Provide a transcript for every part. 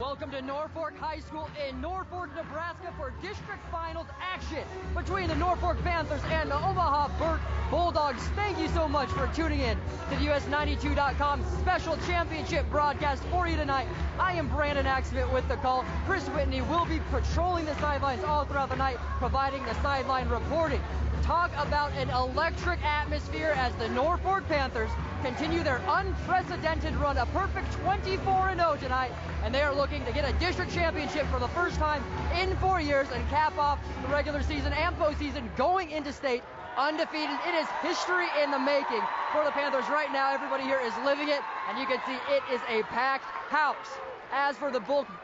Welcome to Norfolk High School in Norfolk, Nebraska for district finals action between the Norfolk Panthers and the Omaha Burke Bulldogs. Thank you so much for tuning in to the US92.com special championship broadcast for you tonight. I am Brandon Axman with the call. Chris Whitney will be patrolling the sidelines all throughout the night, providing the sideline reporting. Talk about an electric atmosphere as the Norfolk Panthers continue their unprecedented run, a perfect 24-0 tonight, and they are looking to get a district championship for the first time in 4 years and cap off the regular season and postseason going into state undefeated. It is history in the making for the Panthers right now. Everybody here is living it, and you can see it is a packed house. As for the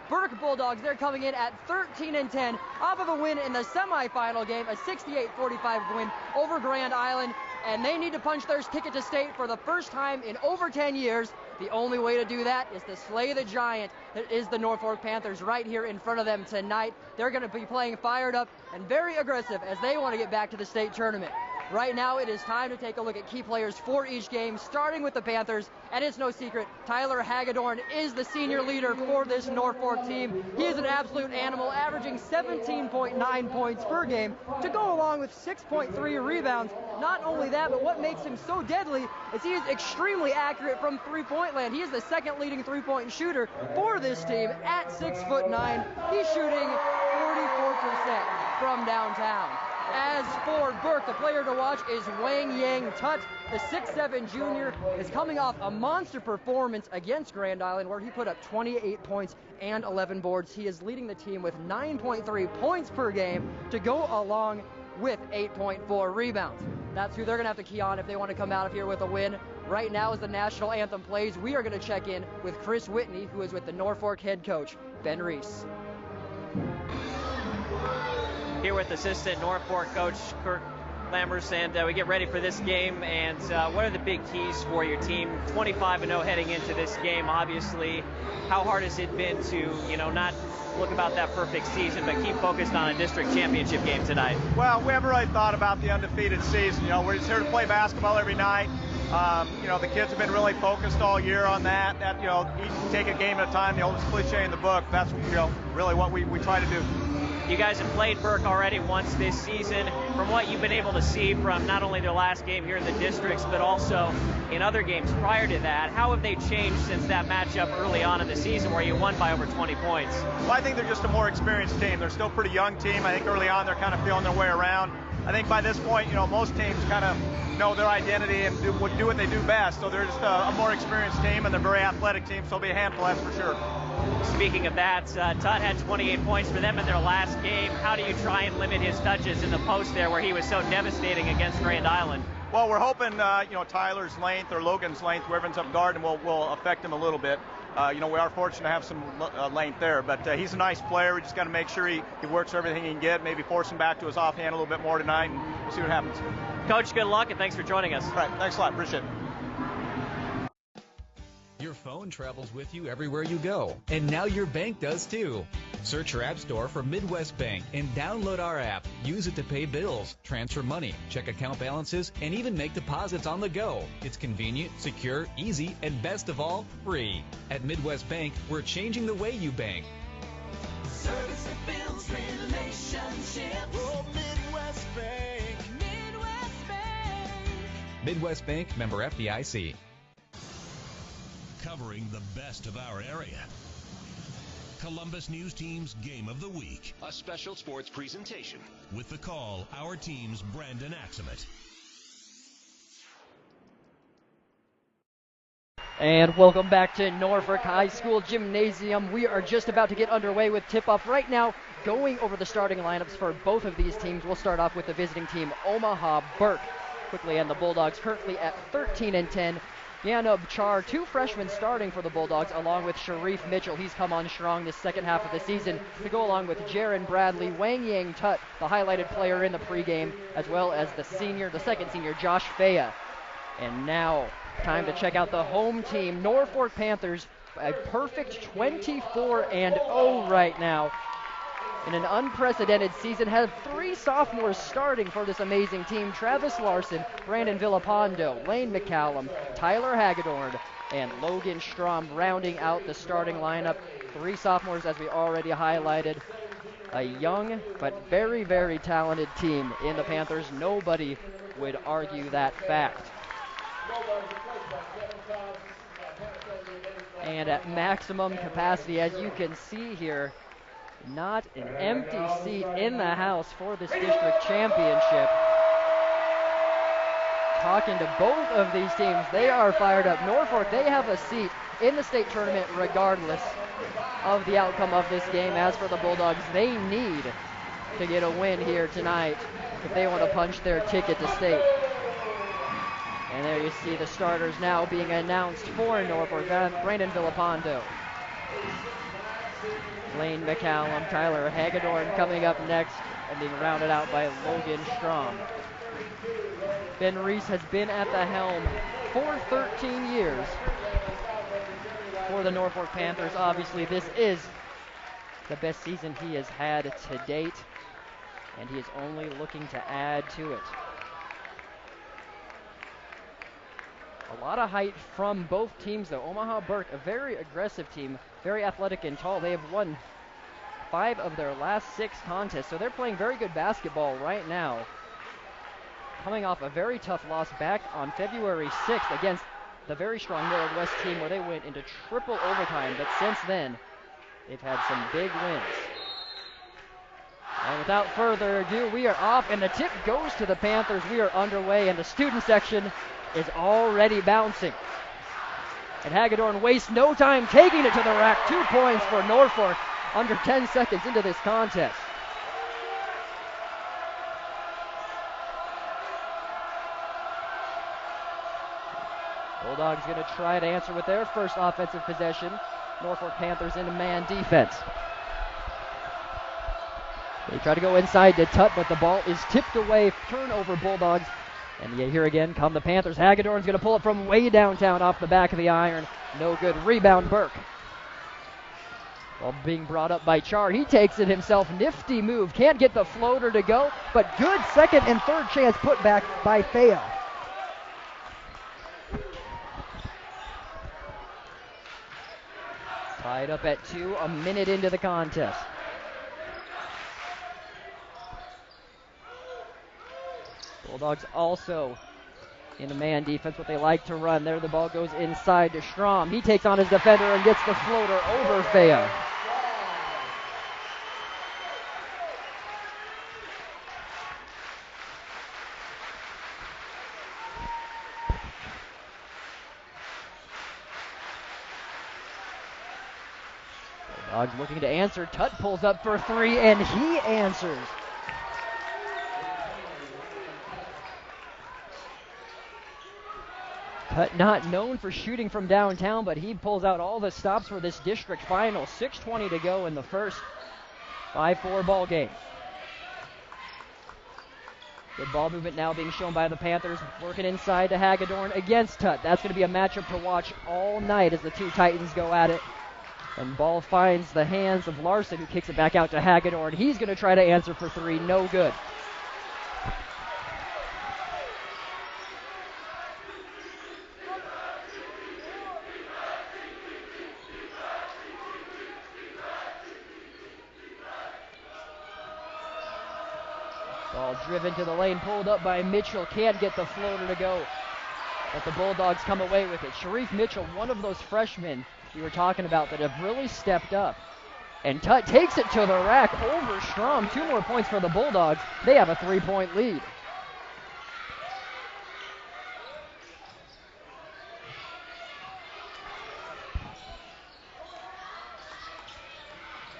Burke Bulldogs, they're coming in at 13-10 off of a win in the semifinal game, a 68-45 win over Grand Island, and they need to punch their ticket to state for the first time in over 10 years. The only way to do that is to slay the giant that is the Norfolk Panthers right here in front of them tonight. They're going to be playing fired up and very aggressive as they want to get back to the state tournament. Right now, it is time to take a look at key players for each game, starting with the Panthers. And it's no secret, Tyler Hagedorn is the senior leader for this Norfolk team. He is an absolute animal, averaging 17.9 points per game to go along with 6.3 rebounds. Not only that, but what makes him so deadly is he is extremely accurate from three-point land. He is the second leading three-point shooter for this team at 6'9". He's shooting 44% from downtown. As for Burke, the player to watch is Wang Yang Tut. The 6'7" junior is coming off a monster performance against Grand Island where he put up 28 points and 11 boards. He is leading the team with 9.3 points per game to go along with 8.4 rebounds. That's who they're going to have to key on if they want to come out of here with a win. Right now as the national anthem plays, we are going to check in with Chris Whitney, who is with the Norfolk head coach, Ben Reese. Here with assistant Norfolk coach Kirk Lammers, and we get ready for this game. And what are the big keys for your team? 25-0 heading into this game. Obviously, how hard has it been to, not look about that perfect season, but keep focused on a district championship game tonight? Well, we haven't really thought about the undefeated season. We're just here to play basketball every night. The kids have been really focused all year on that. Each take a game at a time. The oldest cliche in the book. That's really what we try to do. You guys have played Burke already once this season. From what you've been able to see from not only their last game here in the districts, but also in other games prior to that, how have they changed since that matchup early on in the season where you won by over 20 points? Well, I think they're just a more experienced team. They're still a pretty young team. I think early on they're kind of feeling their way around. I think by this point, most teams kind of know their identity and do what they do best. So they're just a more experienced team, and they're a very athletic team, so they'll be a handful, that's for sure. Speaking of that, Tut had 28 points for them in their last game. How do you try and limit his touches in the post there where he was so devastating against Grand Island? Well, we're hoping, Tyler's length or Logan's length, whoever's up guarding, will affect him a little bit. We are fortunate to have some length there, but he's a nice player. We just got to make sure he works everything he can get, maybe force him back to his offhand a little bit more tonight, and we'll see what happens. Coach, good luck, and thanks for joining us. All right, thanks a lot. Appreciate it. Your phone travels with you everywhere you go, and now your bank does too. Search your app store for Midwest Bank and download our app. Use it to pay bills, transfer money, check account balances, and even make deposits on the go. It's convenient, secure, easy, and best of all, free. At Midwest Bank, we're changing the way you bank. Service that builds relationships. Oh, Midwest Bank. Midwest Bank. Midwest Bank, member FDIC. Covering the best of our area. Columbus News Team's Game of the Week. A special sports presentation. With the call, our team's Brandon Axman. And welcome back to Norfolk High School Gymnasium. We are just about to get underway with tip-off right now. Going over the starting lineups for both of these teams. We'll start off with the visiting team, Omaha Burke. Quickly, and the Bulldogs currently at 13-10. Yanub Char, two freshmen starting for the Bulldogs, along with Sharif Mitchell. He's come on strong this second half of the season to go along with Jaron Bradley, Wang Yang Tut, the highlighted player in the pregame, as well as the second senior, Josh Faya. And now, time to check out the home team, Norfolk Panthers, a perfect 24-0 right now. In an unprecedented season, have three sophomores starting for this amazing team. Travis Larson, Brandon Villapando, Lane McCallum, Tyler Hagedorn, and Logan Strom rounding out the starting lineup. 3 sophomores, as we already highlighted. A young but very, very talented team in the Panthers. Nobody would argue that fact. And at maximum capacity, as you can see here, not an empty seat in the house for this district championship. Talking to both of these teams, they are fired up. Norfolk, they have a seat in the state tournament regardless of the outcome of this game. As for the Bulldogs, they need to get a win here tonight if they want to punch their ticket to state. And there you see the starters now being announced for Norfolk. Brandon Villapando, Lane McCallum, Tyler Hagedorn coming up next, and being rounded out by Logan Strom. Ben Reese has been at the helm for 13 years for the Norfolk Panthers. Obviously, this is the best season he has had to date, and he is only looking to add to it. A lot of height from both teams, though. Omaha Burke, a very aggressive team, very athletic and tall. They have won 5 of their last 6 contests, so they're playing very good basketball right now. Coming off a very tough loss back on February 6th against the very strong Millard West team, where they went into triple overtime, but since then, they've had some big wins. And without further ado, we are off, and the tip goes to the Panthers. We are underway, and the student section is already bouncing. And Hagedorn wastes no time taking it to the rack. 2 points for Norfolk under 10 seconds into this contest. Bulldogs going to try to answer with their first offensive possession. Norfolk Panthers in a man defense. They try to go inside to Tutt, but the ball is tipped away. Turnover, Bulldogs. And here again come the Panthers. Hagedorn's going to pull it from way downtown off the back of the iron. No good. Rebound, Burke. Ball being brought up by Char. He takes it himself. Nifty move. Can't get the floater to go, but good second and third chance put back by Fea. Tied up at 2, a minute into the contest. Bulldogs also in a man defense, what they like to run. There the ball goes inside to Strom. He takes on his defender and gets the floater over Fea. Bulldogs looking to answer. Tutt pulls up for 3, and he answers. Tutt not known for shooting from downtown, but he pulls out all the stops for this district final. 6:20 to go in the first. 5-4 ball game. Good ball movement now being shown by the Panthers, working inside to Hagedorn against Tutt. That's going to be a matchup to watch all night as the two Titans go at it. And ball finds the hands of Larson, who kicks it back out to Hagedorn. He's going to try to answer for 3. No good. Ball driven to the lane, pulled up by Mitchell. Can't get the floater to go, but the Bulldogs come away with it. Sharif Mitchell, one of those freshmen we were talking about that have really stepped up. And Tutt takes it to the rack over Strom. 2 more points for the Bulldogs. They have a 3-point lead.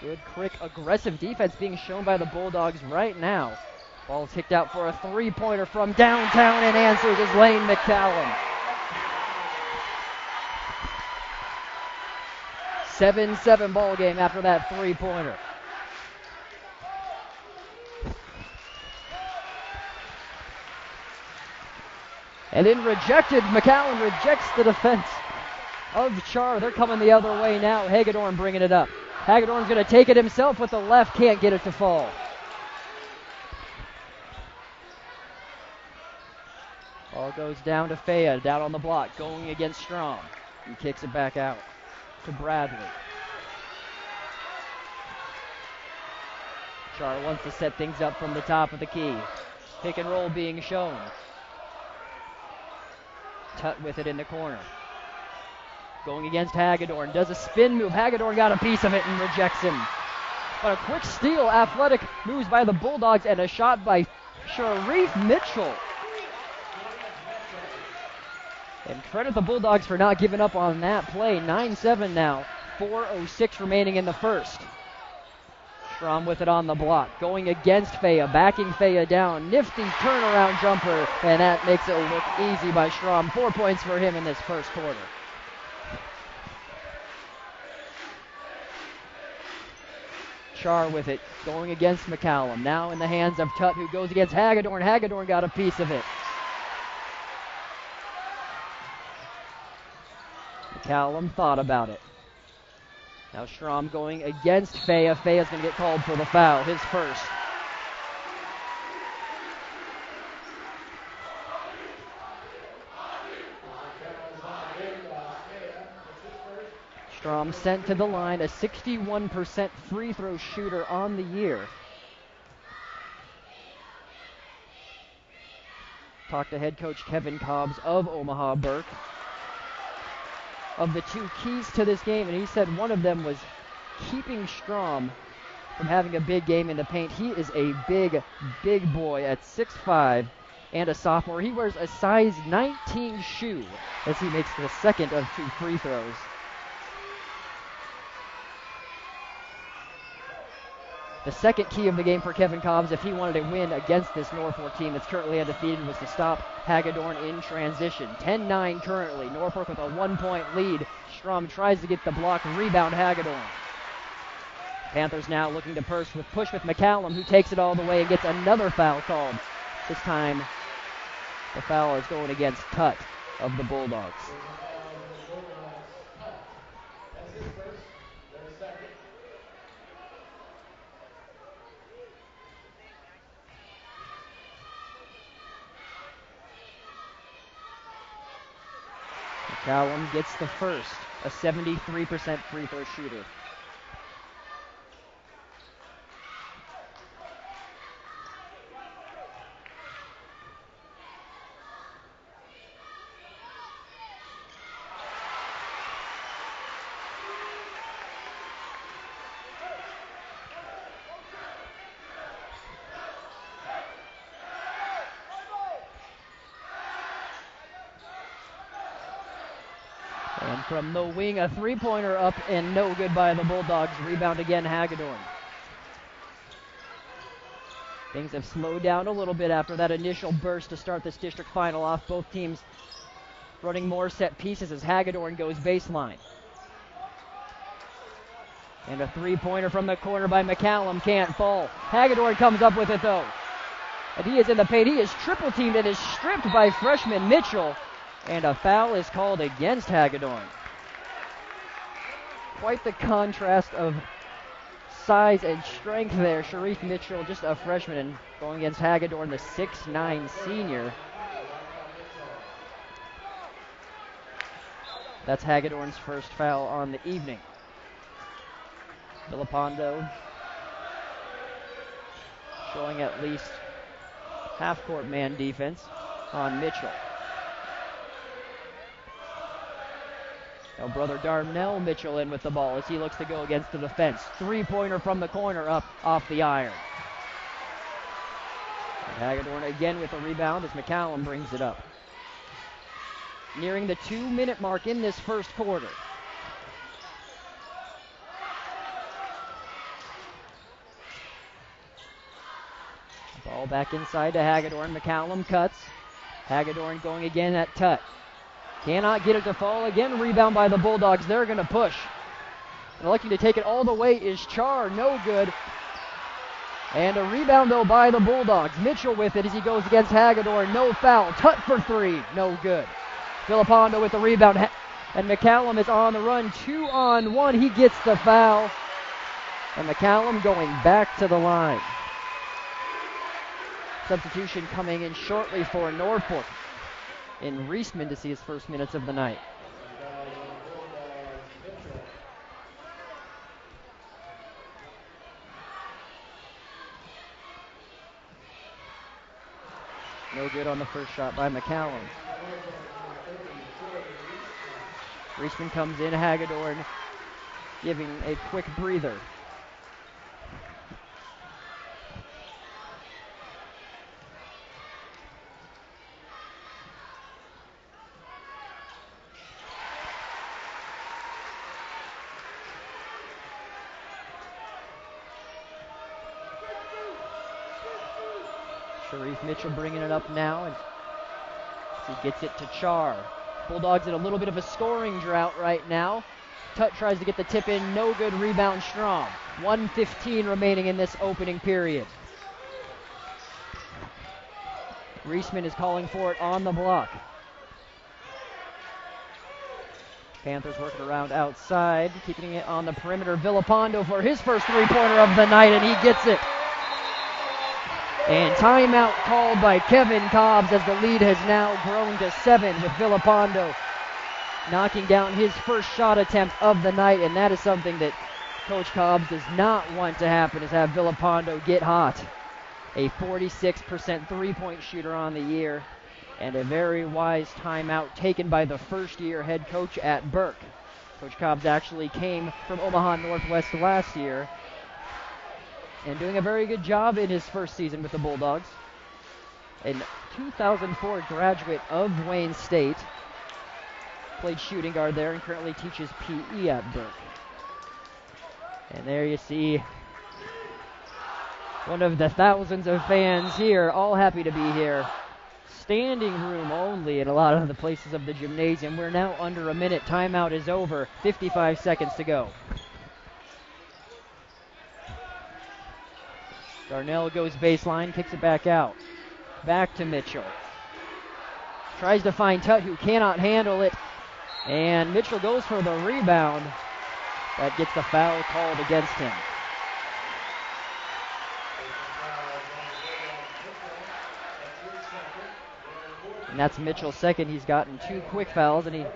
Good, quick, aggressive defense being shown by the Bulldogs right now. Ball ticked out for a 3-pointer from downtown, and answers is Lane McCallum. 7-7 ball game after that 3-pointer. And then rejected. McCallum rejects the defense of Char. They're coming the other way now. Hagedorn bringing it up. Hagedorn's going to take it himself with the left. Can't get it to fall. Ball goes down to Fea, down on the block, going against Strom. He kicks it back out to Bradley. Char wants to set things up from the top of the key. Pick and roll being shown. Tut with it in the corner. Going against Hagedorn. Does a spin move. Hagedorn got a piece of it and rejects him. But a quick steal. Athletic moves by the Bulldogs and a shot by Sharif Mitchell. And credit the Bulldogs for not giving up on that play. 9-7 now. 4:06 remaining in the first. Strom with it on the block. Going against Faya. Backing Faya down. Nifty turnaround jumper. And that makes it look easy by Strom. 4 points for him in this first quarter. Char with it. Going against McCallum. Now in the hands of Tut, who goes against Hagedorn. Hagedorn got a piece of it. McCallum thought about it. Now Strom going against Faya. Faya's going to get called for the foul, his first. Strom sent to the line, a 61% free throw shooter on the year. Talked to head coach Kevin Cobbs of Omaha Burke of the two keys to this game, and he said one of them was keeping Strom from having a big game in the paint. He is a big boy at 6'5" and a sophomore. He wears a size 19 shoe as he makes the second of 2 free throws. The second key of the game for Kevin Cobbs, if he wanted to win against this Norfolk team that's currently undefeated, was to stop Hagedorn in transition. 10-9 currently. Norfolk with a 1-point lead. Strom tries to get the block and rebound Hagedorn. Panthers now looking to push with McCallum, who takes it all the way and gets another foul called. This time, the foul is going against Tut of the Bulldogs. McCallum gets the first, a 73% free throw shooter. And from the wing, a three-pointer up and no good by the Bulldogs. Rebound again, Hagedorn. Things have slowed down a little bit after that initial burst to start this district final off. Both teams running more set pieces as Hagedorn goes baseline. And a three-pointer from the corner by McCallum can't fall. Hagedorn comes up with it though. And he is in the paint. He is triple teamed and is stripped by freshman Mitchell. And a foul is called against Hagedorn. Quite the contrast of size and strength there. Sharif Mitchell, just a freshman, and going against Hagedorn, the 6'9" senior. That's Hagedorn's first foul on the evening. Villapando showing at least half-court man defense on Mitchell. Now brother Darnell Mitchell in with the ball as he looks to go against the defense. Three-pointer from the corner up off the iron. And Hagedorn again with a rebound as McCallum brings it up. Nearing the 2-minute mark in this first quarter. Ball back inside to Hagedorn. McCallum cuts. Hagedorn going again at Tut. Cannot get it to fall. Again, rebound by the Bulldogs. They're going to push. And looking to take it all the way is Char. No good. And a rebound, though, by the Bulldogs. Mitchell with it as he goes against Hagedorn. No foul. Tut for three. No good. Villapando with the rebound. And McCallum is on the run. 2-on-1. He gets the foul. And McCallum going back to the line. Substitution coming in shortly for Norfolk. In Reisman to see his first minutes of the night. No good on the first shot by McCallum. Reisman comes in, Hagedorn giving a quick breather. Sharif Mitchell bringing it up now, and he gets it to Char. Bulldogs in a little bit of a scoring drought right now. Tutt tries to get the tip in, no good, rebound Strom. 1:15 remaining in this opening period. Reisman is calling for it on the block. Panthers working around outside, keeping it on the perimeter. Villapando for his first three-pointer of the night, and he gets it. And timeout called by Kevin Cobbs as the lead has now grown to 7 with Villapando knocking down his first shot attempt of the night, and that is something that Coach Cobbs does not want to happen, is have Villapando get hot. A 46% three-point shooter on the year, and a very wise timeout taken by the first-year head coach at Burke. Coach Cobbs actually came from Omaha Northwest last year and doing a very good job in his first season with the Bulldogs. A 2004 graduate of Wayne State. Played shooting guard there and currently teaches PE at Burke. And there you see one of the thousands of fans here, all happy to be here. Standing room only in a lot of the places of the gymnasium. We're now under a minute. Timeout is over. 55 seconds to go. Darnell goes baseline, kicks it back out. Back to Mitchell. Tries to find Tutt, who cannot handle it. And Mitchell goes for the rebound. That gets the foul called against him. And that's Mitchell's second. He's gotten 2 quick fouls, and he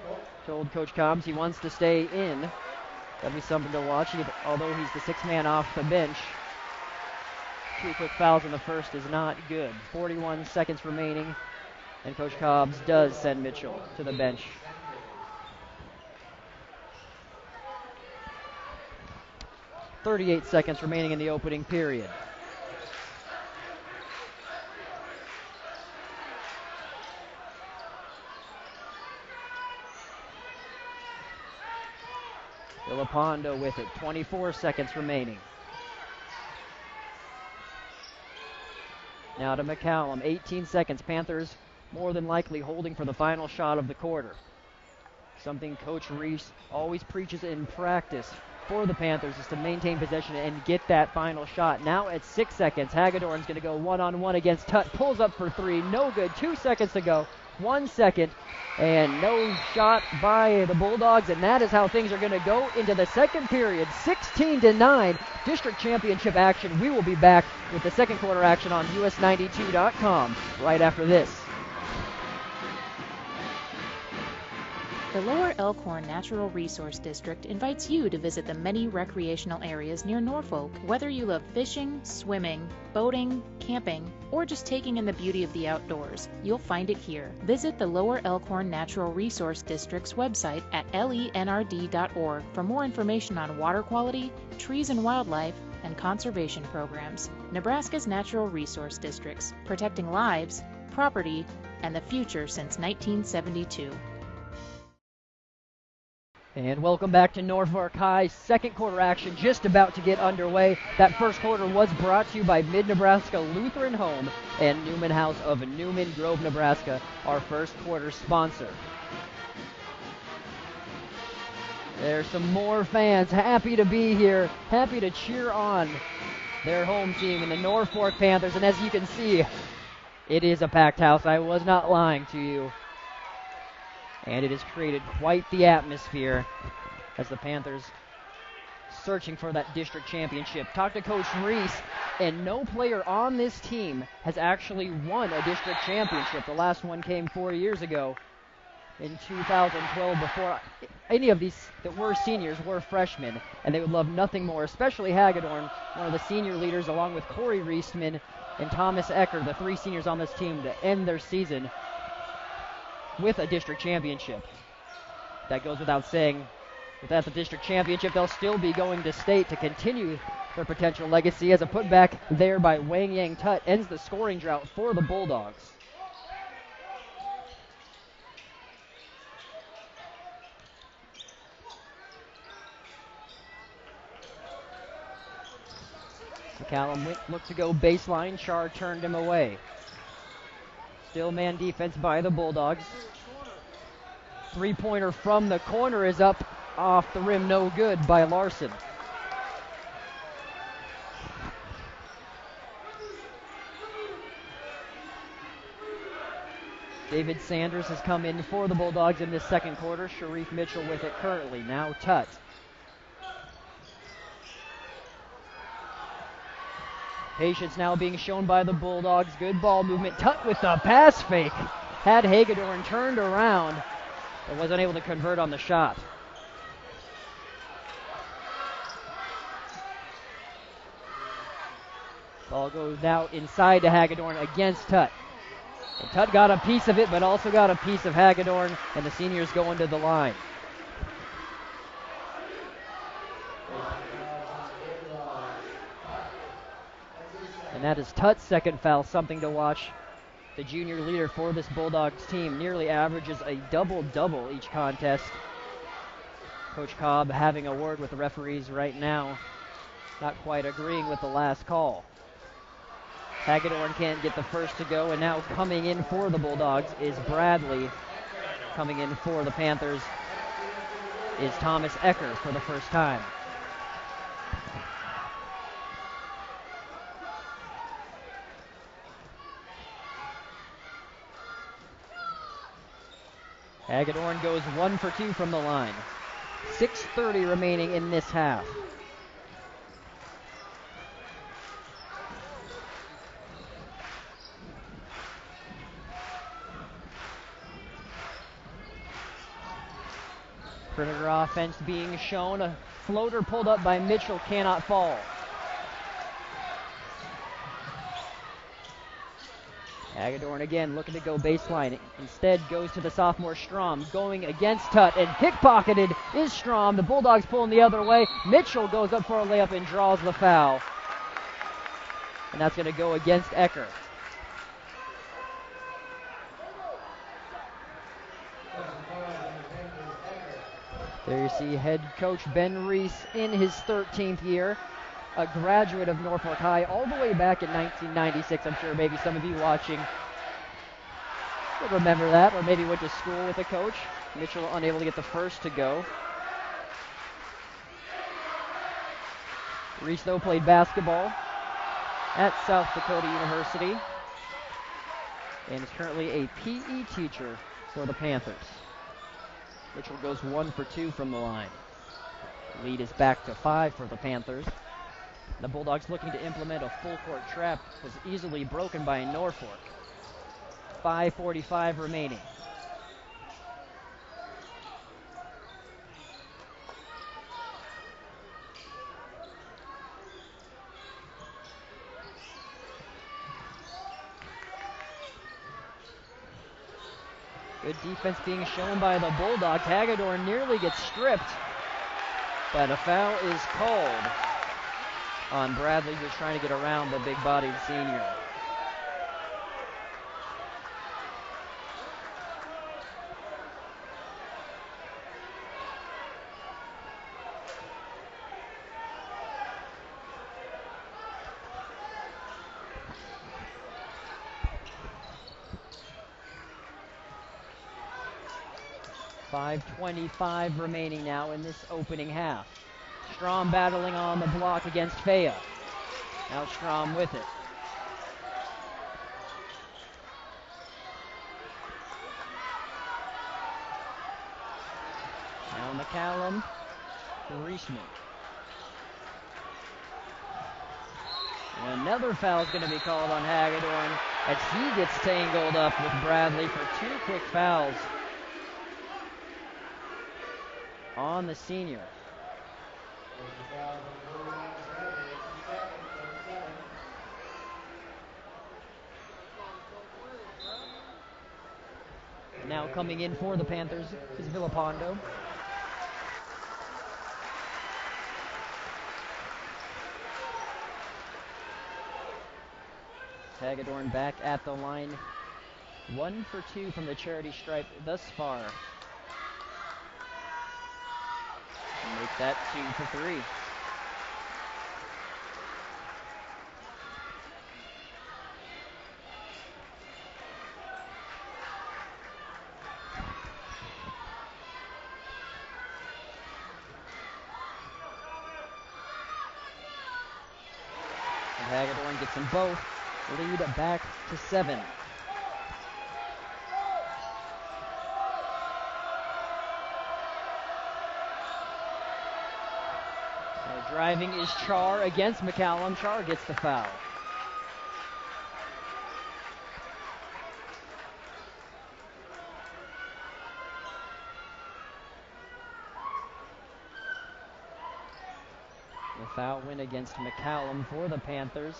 told Coach Cobbs he wants to stay in. That'll be something to watch, although he's the 6th man off the bench. 2 quick fouls in the first is not good. 41 seconds remaining, and Coach Cobbs does send Mitchell to the bench. .38 seconds remaining in the opening period. Villapando with it. 24 seconds remaining. Now to McCallum, 18 seconds. Panthers more than likely holding for the final shot of the quarter. Something Coach Reese always preaches in practice for the Panthers is to maintain possession and get that final shot. Now at 6 seconds, Hagedorn's going to go one-on-one against Tutt. Pulls up for 3, no good. 2 seconds to go. 1 second, and no shot by the Bulldogs, and that is how things are going to go into the second period. 16-9, district championship action. We will be back with the second quarter action on US92.com right after this. The Lower Elkhorn Natural Resource District invites you to visit the many recreational areas near Norfolk. Whether you love fishing, swimming, boating, camping, or just taking in the beauty of the outdoors, you'll find it here. Visit the Lower Elkhorn Natural Resource District's website at lenrd.org for more information on water quality, trees and wildlife, and conservation programs. Nebraska's natural resource districts, protecting lives, property, and the future since 1972. And welcome back to Norfolk High's second quarter action, just about to get underway. That first quarter was brought to you by Mid-Nebraska Lutheran Home and Newman House of Newman Grove, Nebraska, our first quarter sponsor. There's some more fans happy to be here, happy to cheer on their home team in the Norfolk Panthers. And as you can see, it is a packed house. I was not lying to you. And it has created quite the atmosphere as the Panthers searching for that district championship. Talked to Coach Reese, and no player on this team has actually won a district championship. The last one came 4 years ago. in 2012 before any of these that were seniors were freshmen, and they would love nothing more, especially Hagedorn, one of the senior leaders, along with Corey Reistman and Thomas Ecker, the three seniors on this team, to end their season with a district championship. That goes without saying. Without the district championship, they'll still be going to state to continue their potential legacy, as a putback there by Wang Yang Tut ends the scoring drought for the Bulldogs. McCallum looked to go baseline. Char turned him away. Still man defense by the Bulldogs. Three-pointer from the corner is up off the rim, no good by Larson. David Sanders has come in for the Bulldogs in this second quarter. Sharif Mitchell with it currently. Now Tut. Patience now being shown by the Bulldogs. Good ball movement. Tut with the pass fake. Had Hagedorn turned around, but wasn't able to convert on the shot. Ball goes now inside to Hagedorn against Tut. And Tut got a piece of it, but also got a piece of Hagedorn, and the seniors go into the line. And that is Tut's second foul, something to watch. The junior leader for this Bulldogs team nearly averages a double-double each contest. Coach Cobb having a word with the referees right now, not quite agreeing with the last call. Hagedorn can't get the first to go, and now coming in for the Bulldogs is Bradley. Coming in for the Panthers is Thomas Ecker for the first time. Hagedorn goes 1 for 2 from the line. 6:30 remaining in this half. Perimeter offense being shown. A floater pulled up by Mitchell cannot fall. Hagedorn again looking to go baseline. Instead goes to the sophomore Strom, going against Tut, and pickpocketed is Strom. The Bulldogs pulling the other way. Mitchell goes up for a layup and draws the foul. And that's going to go against Ecker. There you see head coach Ben Reese in his 13th year, a graduate of Norfolk High all the way back in 1996. I'm sure maybe some of you watching would remember that, or maybe went to school with a coach. Mitchell unable to get the first to go. Reese, though, played basketball at South Dakota University and is currently a PE teacher for the Panthers. Mitchell goes 1 for 2 from the line. Lead is back to 5 for the Panthers. The Bulldogs looking to implement a full court trap was easily broken by Norfolk. 5:45 remaining. Good defense being shown by the Bulldogs. Hagedorn nearly gets stripped, but a foul is called on Bradley, who's trying to get around the big-bodied senior. .25 remaining now in this opening half. Strom battling on the block against Fea. Now Strom with it. Now McCallum to Reisman. And another foul is going to be called on Hagedorn as he gets tangled up with Bradley for 2 quick fouls. on the senior. Now coming in for the Panthers is Villapando. Hagedorn back at the line. 1 for 2 from the charity stripe thus far. Make that 2 for 3. Hagedorn gets them both. Lead back to 7. Driving is Char against McCallum. Char gets the foul. The foul win against McCallum for the Panthers.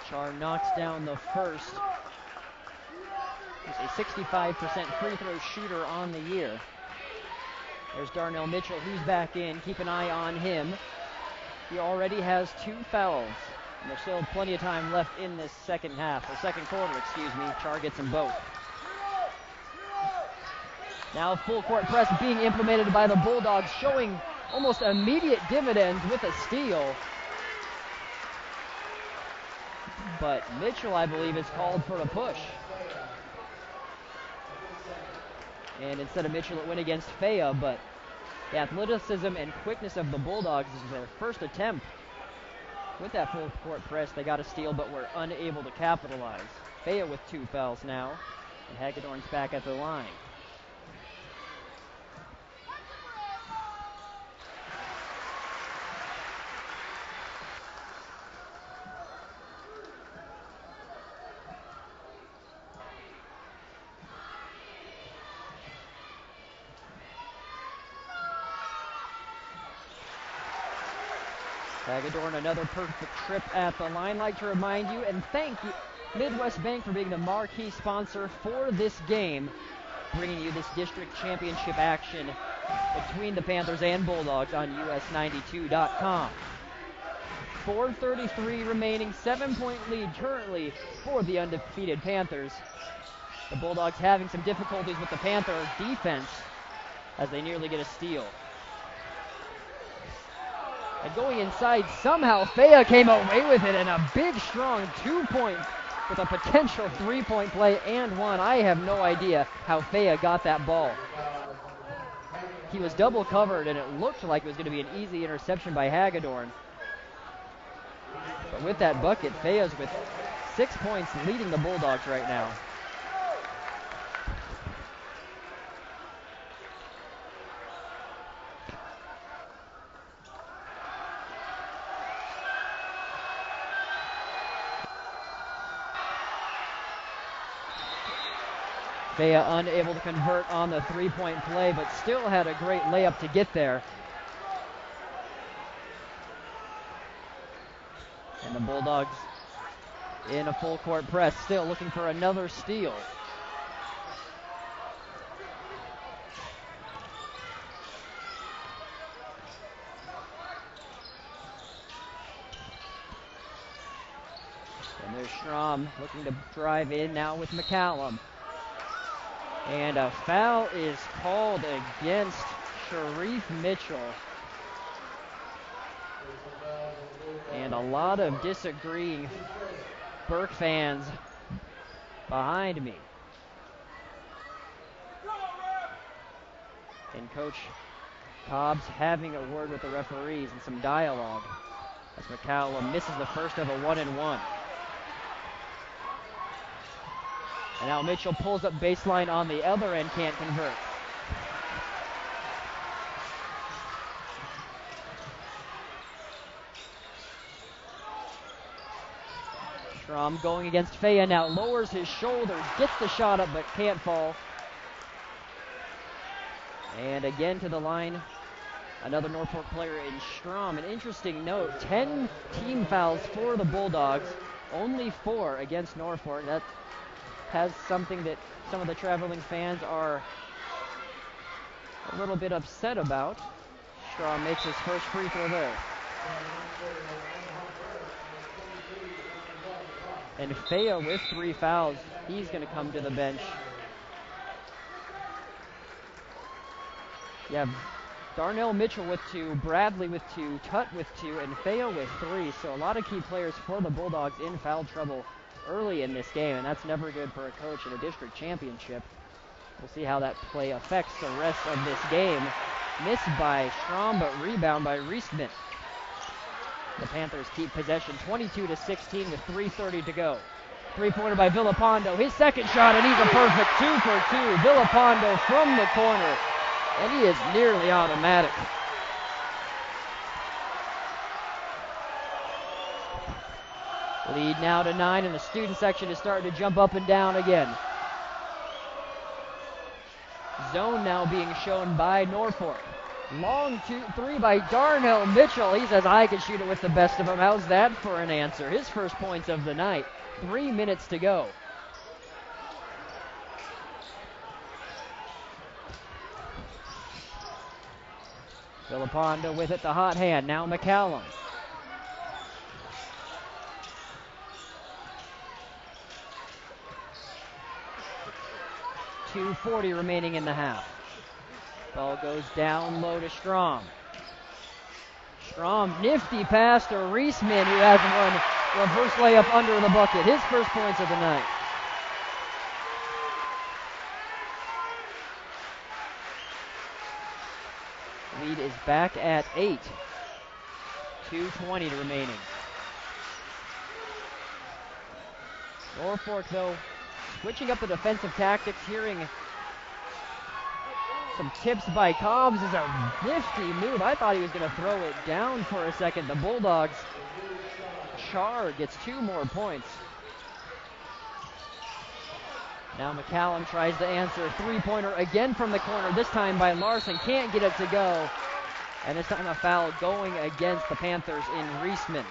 Char knocks down the first. He's a 65% free throw shooter on the year. There's Darnell Mitchell, who's back in. Keep an eye on him. He already has 2 fouls. And there's still plenty of time left in this second quarter, excuse me. Char gets them both. Now full court press being implemented by the Bulldogs, showing almost immediate dividends with a steal. But Mitchell, I believe, is called for a push. And instead of Mitchell, it went against Fea, but the athleticism and quickness of the Bulldogs is their first attempt. With that full court press, they got a steal, but were unable to capitalize. Fea with 2 fouls now, and Hagedorn's back at the line. Hagedorn, another perfect trip at the line. Like to remind you and thank you, Midwest Bank, for being the marquee sponsor for this game, bringing you this district championship action between the Panthers and Bulldogs on US92.com. 4:33 remaining, 7-point lead currently for the undefeated Panthers. The Bulldogs having some difficulties with the Panther defense as they nearly get a steal. And going inside, somehow Fea came away with it, and a big, strong 2-point with a potential 3-point play and one. I have no idea how Fea got that ball. He was double covered, and it looked like it was going to be an easy interception by Hagedorn. But with that bucket, Fea's with 6 points, leading the Bulldogs right now. Fea unable to convert on the 3-point play, but still had a great layup to get there. And the Bulldogs in a full court press, still looking for another steal. And there's Schramm looking to drive in now with McCallum. And a foul is called against Sharif Mitchell. And a lot of disagreeing Burke fans behind me. And Coach Cobb's having a word with the referees and some dialogue as McCallum misses the first of a 1-and-1. And now Mitchell pulls up baseline on the other end, can't convert. Strom going against Faya now, lowers his shoulder, gets the shot up but can't fall. And again to the line, another Norfolk player in Strom. An interesting note, 10 team fouls for the Bulldogs, only 4 against Norfolk. That has something that some of the traveling fans are a little bit upset about. Strom makes his first free throw there. And Faya with 3 fouls. He's going to come to the bench. You have Darnell Mitchell with 2, Bradley with 2, Tutt with 2, and Faya with 3. So a lot of key players for the Bulldogs in foul trouble early in this game, and that's never good for a coach in a district championship. We'll see how that play affects the rest of this game. Missed by Strom, but rebound by Reisman. The Panthers keep possession 22-16 with 3:30 to go. Three-pointer by Villapando. His second shot, and he's a perfect 2 for 2. Villapando from the corner, and he is nearly automatic. Lead now to 9, and the student section is starting to jump up and down again. Zone now being shown by Norfolk. Long 2-3 by Darnell Mitchell. He says, I can shoot it with the best of them. How's that for an answer? His first points of the night. 3 minutes to go. Villapando with it, the hot hand. Now McCallum. .240 remaining in the half. Ball goes down low to Strom. Strom, nifty pass to Reisman, who has one reverse layup under the bucket. His first points of the night. Lead is back at 8. 2:20 remaining. Norfolk, though, switching up the defensive tactics, hearing some tips by Cobbs is a nifty move. I thought he was going to throw it down for a second. The Bulldogs, Char gets 2 more points. Now McCallum tries to answer. Three-pointer again from the corner, this time by Larson. Can't get it to go. And this time a foul going against the Panthers in Reisman.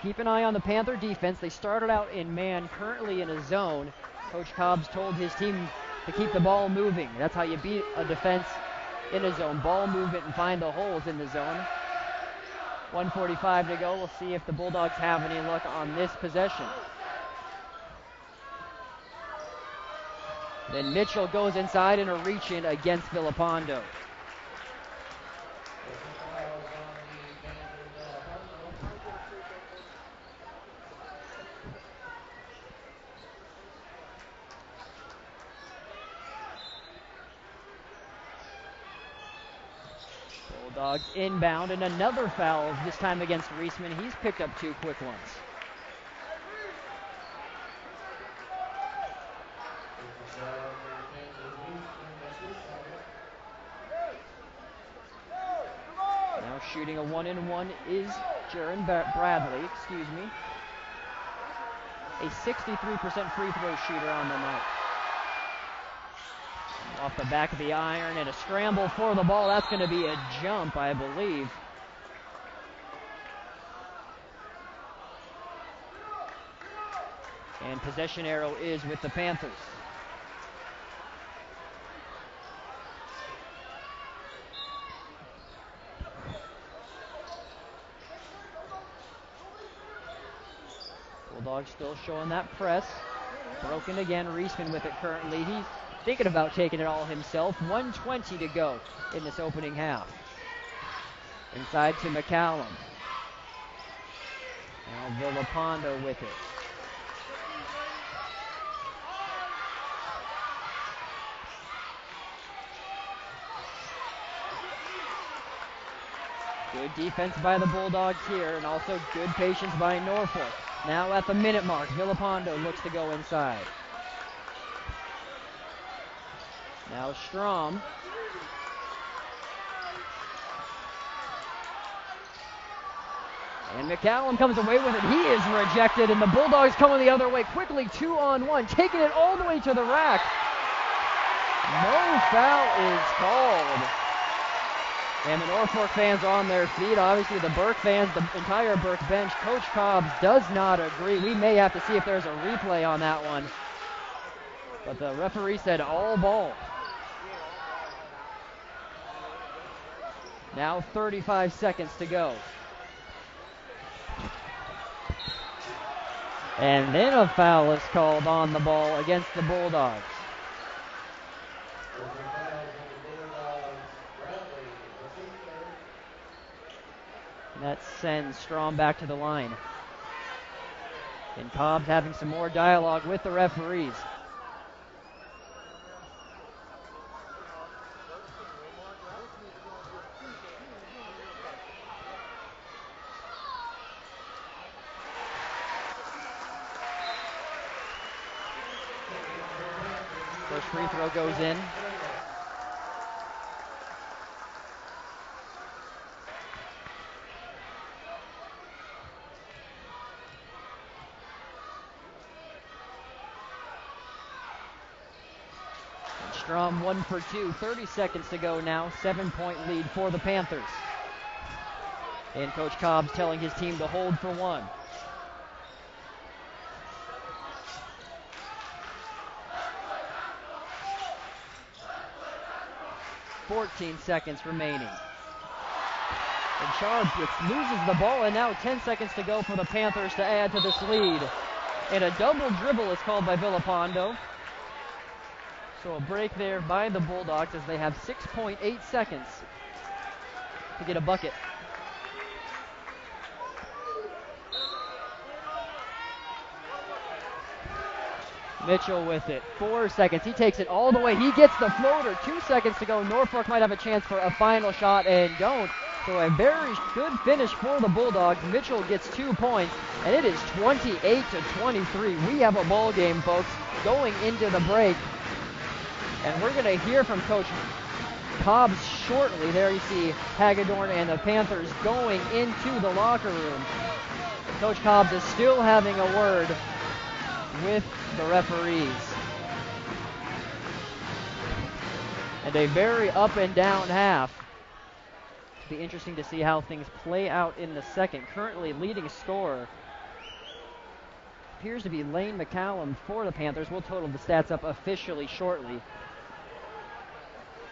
Keep an eye on the Panther defense. They started out in man, currently in a zone. Coach Cobbs told his team to keep the ball moving. That's how you beat a defense in a zone. Ball movement and find the holes in the zone. 1:45 to go. We'll see if the Bulldogs have any luck on this possession. Then Mitchell goes inside and a reach-in against Villapando. Bulldogs inbound, and another foul, this time against Reisman. He's picked up 2 quick ones. Now shooting a 1-and-1 is Jaron Bradley, A 63% free throw shooter on the night. Off the back of the iron and a scramble for the ball. That's going to be a jump, I believe. And possession arrow is with the Panthers. Bulldogs still showing that press. Broken again. Reisman with it currently. He's thinking about taking it all himself. 1:20 to go in this opening half. Inside to McCallum. Now Villapando with it. Good defense by the Bulldogs here, and also good patience by Norfolk. Now at the minute mark, Villapando looks to go inside. Now Strom. And McCallum comes away with it. He is rejected, and the Bulldogs coming the other way quickly, 2-on-1, taking it all the way to the rack. No foul is called. And the Norfolk fans on their feet. Obviously, the Burke fans, the entire Burke bench. Coach Cobbs does not agree. We may have to see if there's a replay on that one. But the referee said all ball. Now 35 seconds to go. And then a foul is called on the ball against the Bulldogs. And that sends Strom back to the line. And Cobbs having some more dialogue with the referees. First free throw goes in. Strom 1 for 2, 30 seconds to go now, 7-point lead for the Panthers. And Coach Cobbs telling his team to hold for one. .14 seconds remaining. And Charles loses the ball, and now 10 seconds to go for the Panthers to add to this lead. And a double dribble is called by Villapando. So a break there by the Bulldogs as they have 6.8 seconds to get a bucket. Mitchell with it, 4 seconds. He takes it all the way. He gets the floater, 2 seconds to go. Norfolk might have a chance for a final shot and don't. So a very good finish for the Bulldogs. Mitchell gets 2 points, and it is 28-23. We have a ball game, folks, going into the break. And we're going to hear from Coach Cobbs shortly. There you see Hagedorn and the Panthers going into the locker room. Coach Cobbs is still having a word with the referees. And a very up and down half. It'll be interesting to see how things play out in the second. Currently leading scorer appears to be Lane McCallum for the Panthers. We'll total the stats up officially shortly.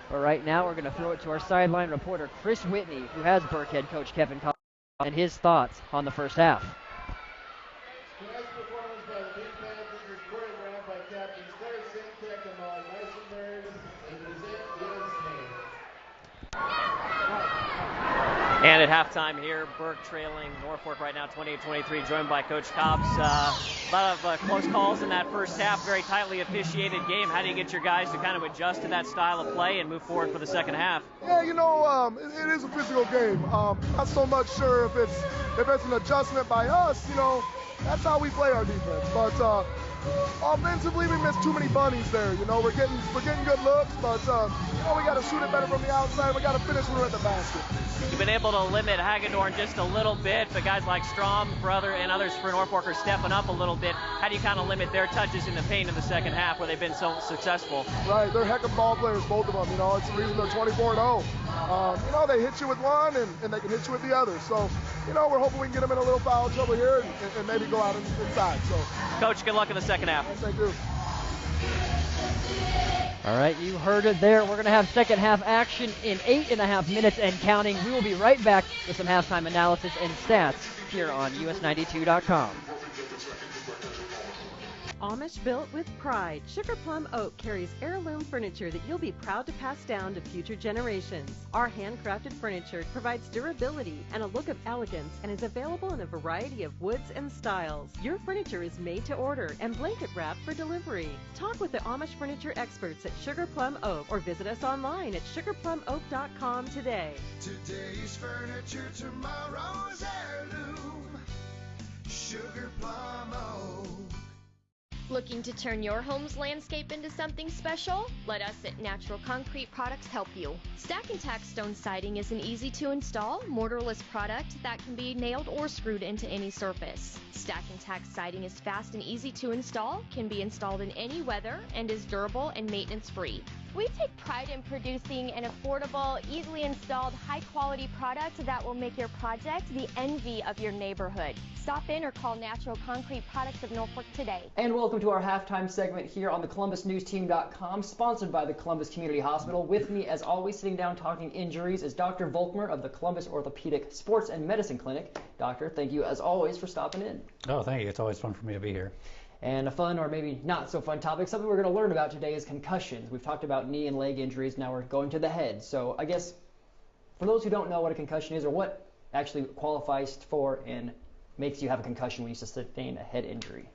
But right now we're going to throw it to our sideline reporter Chris Whitney, who has Burke head coach Kevin Cobbs, and his thoughts on the first half. Tonight's performance by the Big Panthers was choreographed by captains Claire Sintek and Mason Bird and present his name. And at halftime here, Burke trailing Norfolk right now 28-23, joined by Coach Cobbs. A lot of close calls in that first half, very tightly officiated game. How do you get your guys to kind of adjust to that style of play and move forward for the second half? Yeah, it is a physical game. Not so much sure if it's an adjustment by us. That's how we play our defense. But offensively, we missed too many bunnies there. We're getting good looks, but we got to shoot it better from the outside. We got to finish when we're at the basket. You've been able to limit Hagedorn just a little bit, but guys like Strom, and others for Norfolk are stepping up a little bit. How do you kind of limit their touches in the paint in the second half where they've been so successful? Right, they're heck of ball players, both of them. It's the reason they're 24-0. They hit you with one, and they can hit you with the other. So, we're hoping we can get them in a little foul trouble here and maybe go out inside. So, Coach, good luck in the second half. Thank you. All right, you heard it there. We're going to have second half action in 8.5 minutes and counting. We will be right back with some halftime analysis and stats here on US92.com. Amish built with pride, Sugar Plum Oak carries heirloom furniture that you'll be proud to pass down to future generations. Our handcrafted furniture provides durability and a look of elegance and is available in a variety of woods and styles. Your furniture is made to order and blanket wrapped for delivery. Talk with the Amish furniture experts at Sugar Plum Oak or visit us online at sugarplumoak.com today. Today's furniture, tomorrow's heirloom. Sugar Plum Oak. Looking to turn your home's landscape into something special? Let us at Natural Concrete Products help you. Stack and Tack stone siding is an easy-to-install, mortarless product that can be nailed or screwed into any surface. Stack and Tack siding is fast and easy to install, can be installed in any weather, and is durable and maintenance-free. We take pride in producing an affordable, easily installed, high-quality product that will make your project the envy of your neighborhood. Stop in or call Natural Concrete Products of Norfolk today. And welcome to our halftime segment here on the ColumbusNewsTeam.com, sponsored by the Columbus Community Hospital. With me, as always, sitting down talking injuries is Dr. Volkmer of the Columbus Orthopedic Sports and Medicine Clinic. Doctor, thank you as always for stopping in. Oh, thank you. It's always fun for me to be here. And a fun, or maybe not so fun topic, something we're going to learn about today is concussions. We've talked about knee and leg injuries, now we're going to the head. So I guess for those who don't know what a concussion is or what actually qualifies for and makes you have a concussion when you sustain a head injury.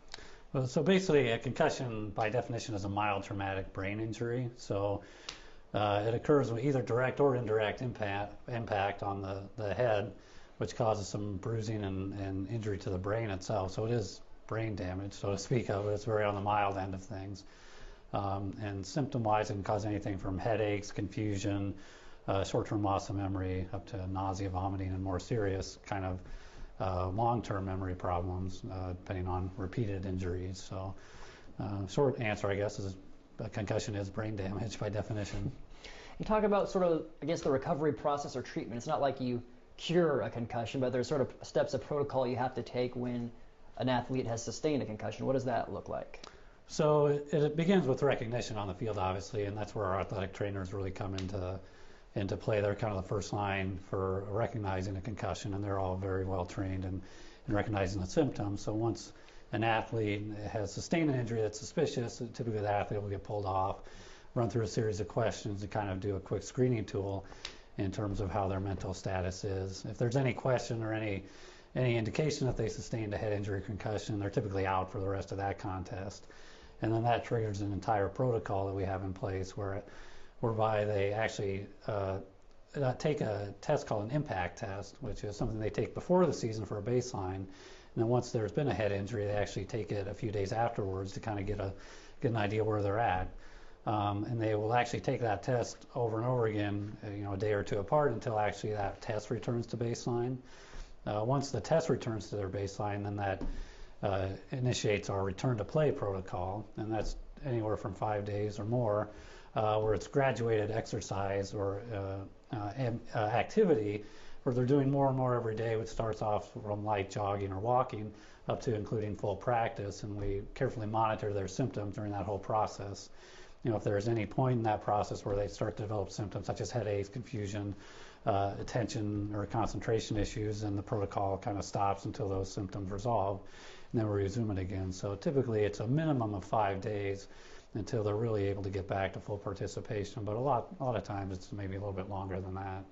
Well, so basically a concussion by definition is a mild traumatic brain injury. So it occurs with either direct or indirect impact on the head, which causes some bruising and injury to the brain itself. So it is brain damage, so to speak of. It's very on the mild end of things. And symptom-wise, it can cause anything from headaches, confusion, short-term loss of memory, up to nausea, vomiting, and more serious kind of long-term memory problems, depending on repeated injuries. So short answer, I guess, is a concussion is brain damage by definition. You talk about sort of, I guess, the recovery process or treatment. It's not like you cure a concussion, but there's sort of steps of protocol you have to take when an athlete has sustained a concussion. What does that look like? So it begins with recognition on the field, obviously, and that's where our athletic trainers really come into play. They're kind of the first line for recognizing a concussion, and they're all very well trained in recognizing the symptoms. So once an athlete has sustained an injury that's suspicious, typically the athlete will get pulled off, run through a series of questions to kind of do a quick screening tool in terms of how their mental status is. If there's any question or any indication that they sustained a head injury concussion, they're typically out for the rest of that contest. And then that triggers an entire protocol that we have in place whereby they actually take a test called an impact test, which is something they take before the season for a baseline. And then once there's been a head injury, they actually take it a few days afterwards to kind of get an idea where they're at. And they will actually take that test over and over again, a day or two apart until actually that test returns to baseline. Once the test returns to their baseline, then that initiates our return to play protocol, and that's anywhere from 5 days or more, where it's graduated exercise or activity where they're doing more and more every day, which starts off from light jogging or walking up to including full practice, and we carefully monitor their symptoms during that whole process. If there's any point in that process where they start to develop symptoms such as headaches, confusion, attention or concentration issues, and the protocol kind of stops until those symptoms resolve, and then we resume it again. So typically it's a minimum of 5 days until they're really able to get back to full participation, but a lot of times it's maybe a little bit longer than that.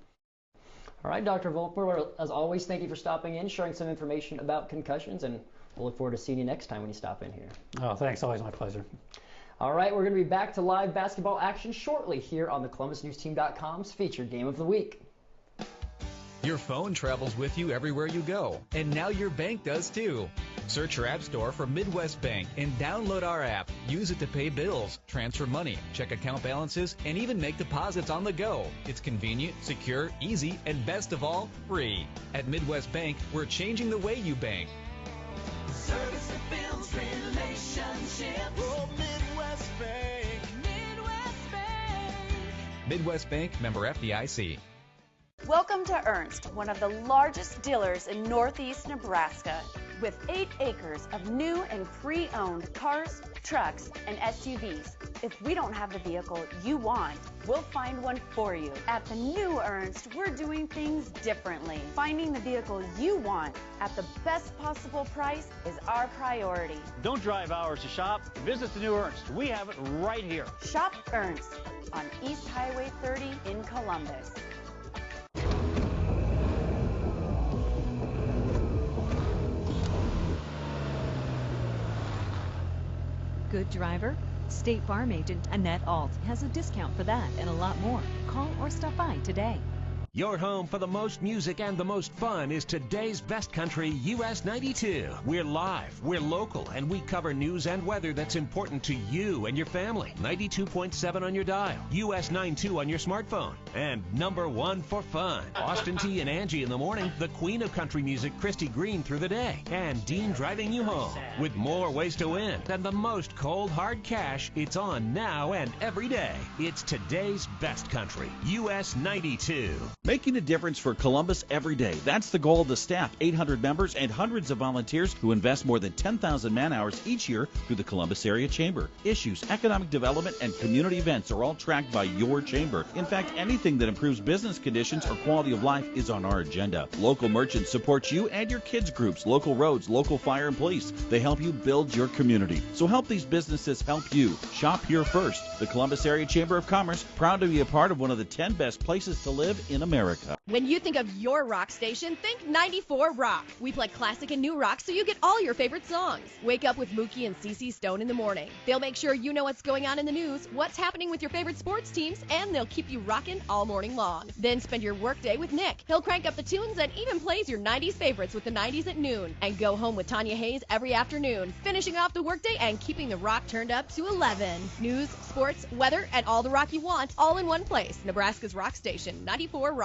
All right, Dr. Volkmer, as always, thank you for stopping in, sharing some information about concussions, and we'll look forward to seeing you next time when you stop in here. Oh, thanks. Always my pleasure. All right, we're going to be back to live basketball action shortly here on the ColumbusNewsTeam.com's featured game of the week. Your phone travels with you everywhere you go, and now your bank does too. Search your app store for Midwest Bank and download our app. Use it to pay bills, transfer money, check account balances, and even make deposits on the go. It's convenient, secure, easy, and best of all, free. At Midwest Bank, we're changing the way you bank. Service that builds relationships. Oh, Midwest Bank. Midwest Bank. Midwest Bank, member FDIC. Welcome to Ernst, one of the largest dealers in northeast Nebraska. With 8 acres of new and pre-owned cars, trucks, and SUVs. If we don't have the vehicle you want, we'll find one for you. At the new Ernst, we're doing things differently. Finding the vehicle you want at the best possible price is our priority. Don't drive hours to shop. Visit the new Ernst. We have it right here. Shop Ernst on East Highway 30 in Columbus. Good driver? State Farm agent Annette Alt has a discount for that and a lot more. Call or stop by today. Your home for the most music and the most fun is today's best country, US 92. We're live, we're local, and we cover news and weather that's important to you and your family. 92.7 on your dial, US 92 on your smartphone, and #1 for fun. Austin T and Angie in the morning, the queen of country music, Christy Green through the day, and Dean driving you home. With more ways to win and the most cold hard cash, it's on now and every day. It's today's best country, US 92. Making a difference for Columbus every day. That's the goal of the staff, 800 members and hundreds of volunteers who invest more than 10,000 man-hours each year through the Columbus Area Chamber. Issues, economic development, and community events are all tracked by your chamber. In fact, anything that improves business conditions or quality of life is on our agenda. Local merchants support you and your kids' groups, local roads, local fire and police. They help you build your community. So help these businesses help you. Shop here first. The Columbus Area Chamber of Commerce, proud to be a part of one of the 10 best places to live in America. When you think of your rock station, think 94 Rock. We play classic and new rock so you get all your favorite songs. Wake up with Mookie and CeCe Stone in the morning. They'll make sure you know what's going on in the news, what's happening with your favorite sports teams, and they'll keep you rocking all morning long. Then spend your workday with Nick. He'll crank up the tunes and even plays your 90s favorites with the 90s at noon. And go home with Tanya Hayes every afternoon, finishing off the workday and keeping the rock turned up to 11. News, sports, weather, and all the rock you want, all in one place. Nebraska's Rock Station, 94 Rock.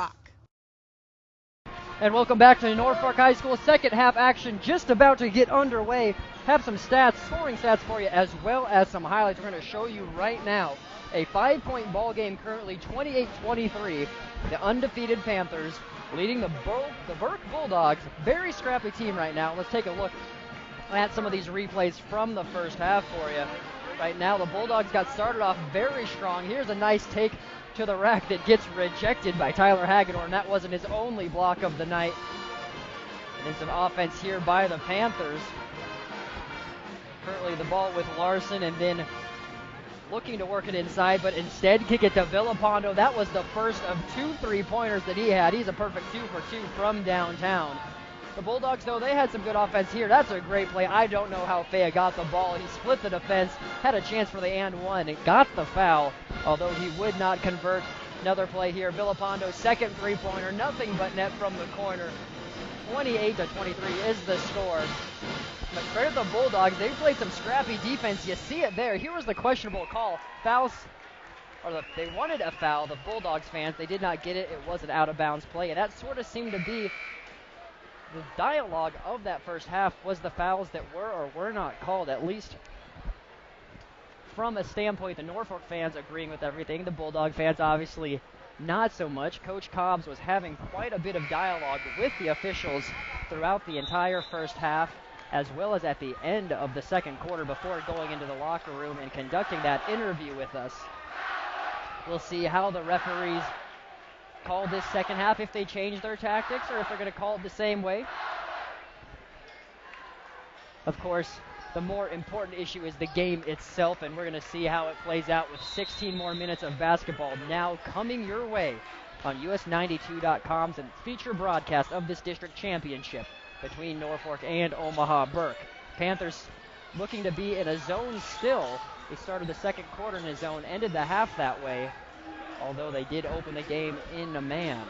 And welcome back to Norfolk High School second half action, just about to get underway. Have some stats, scoring stats for you, as well as some highlights we're going to show you right now. A 5-point ball game currently, 28-23. The undefeated Panthers leading the Burke Bulldogs. Very scrappy team right now. Let's take a look at some of these replays from the first half for you. Right now, the Bulldogs got started off very strong. Here's a nice take to the rack that gets rejected by Tyler Hagedorn. That wasn't his only block of the night. And then some offense here by the Panthers. Currently the ball with Larson, and then looking to work it inside, but instead kick it to Villapando. That was the first of 2 3-pointers that he had. He's a perfect 2 for 2 from downtown. The Bulldogs, though, they had some good offense here. That's a great play. I don't know how Fea got the ball. He split the defense, had a chance for the and one. It got the foul, although he would not convert. Another play here. Villapando, second 3-pointer. Nothing but net from the corner. 28-23 is the score. But credit the Bulldogs. They played some scrappy defense. You see it there. Here was the questionable call. They wanted a foul, the Bulldogs fans. They did not get it. It was an out-of-bounds play, and that sort of seemed to be the dialogue of that first half, was the fouls that were or were not called, at least from a standpoint, the Norfolk fans agreeing with everything. The Bulldog fans obviously not so much. Coach Cobbs was having quite a bit of dialogue with the officials throughout the entire first half, as well as at the end of the second quarter before going into the locker room and conducting that interview with us. We'll see how the referees call this second half, if they change their tactics or if they're going to call it the same way. Of course, the more important issue is the game itself, and we're going to see how it plays out with 16 more minutes of basketball now coming your way on US92.com's and feature broadcast of this district championship between Norfolk and Omaha Burke. Panthers looking to be in a zone still. They started the second quarter in a zone, ended the half that way, although they did open the game in a man.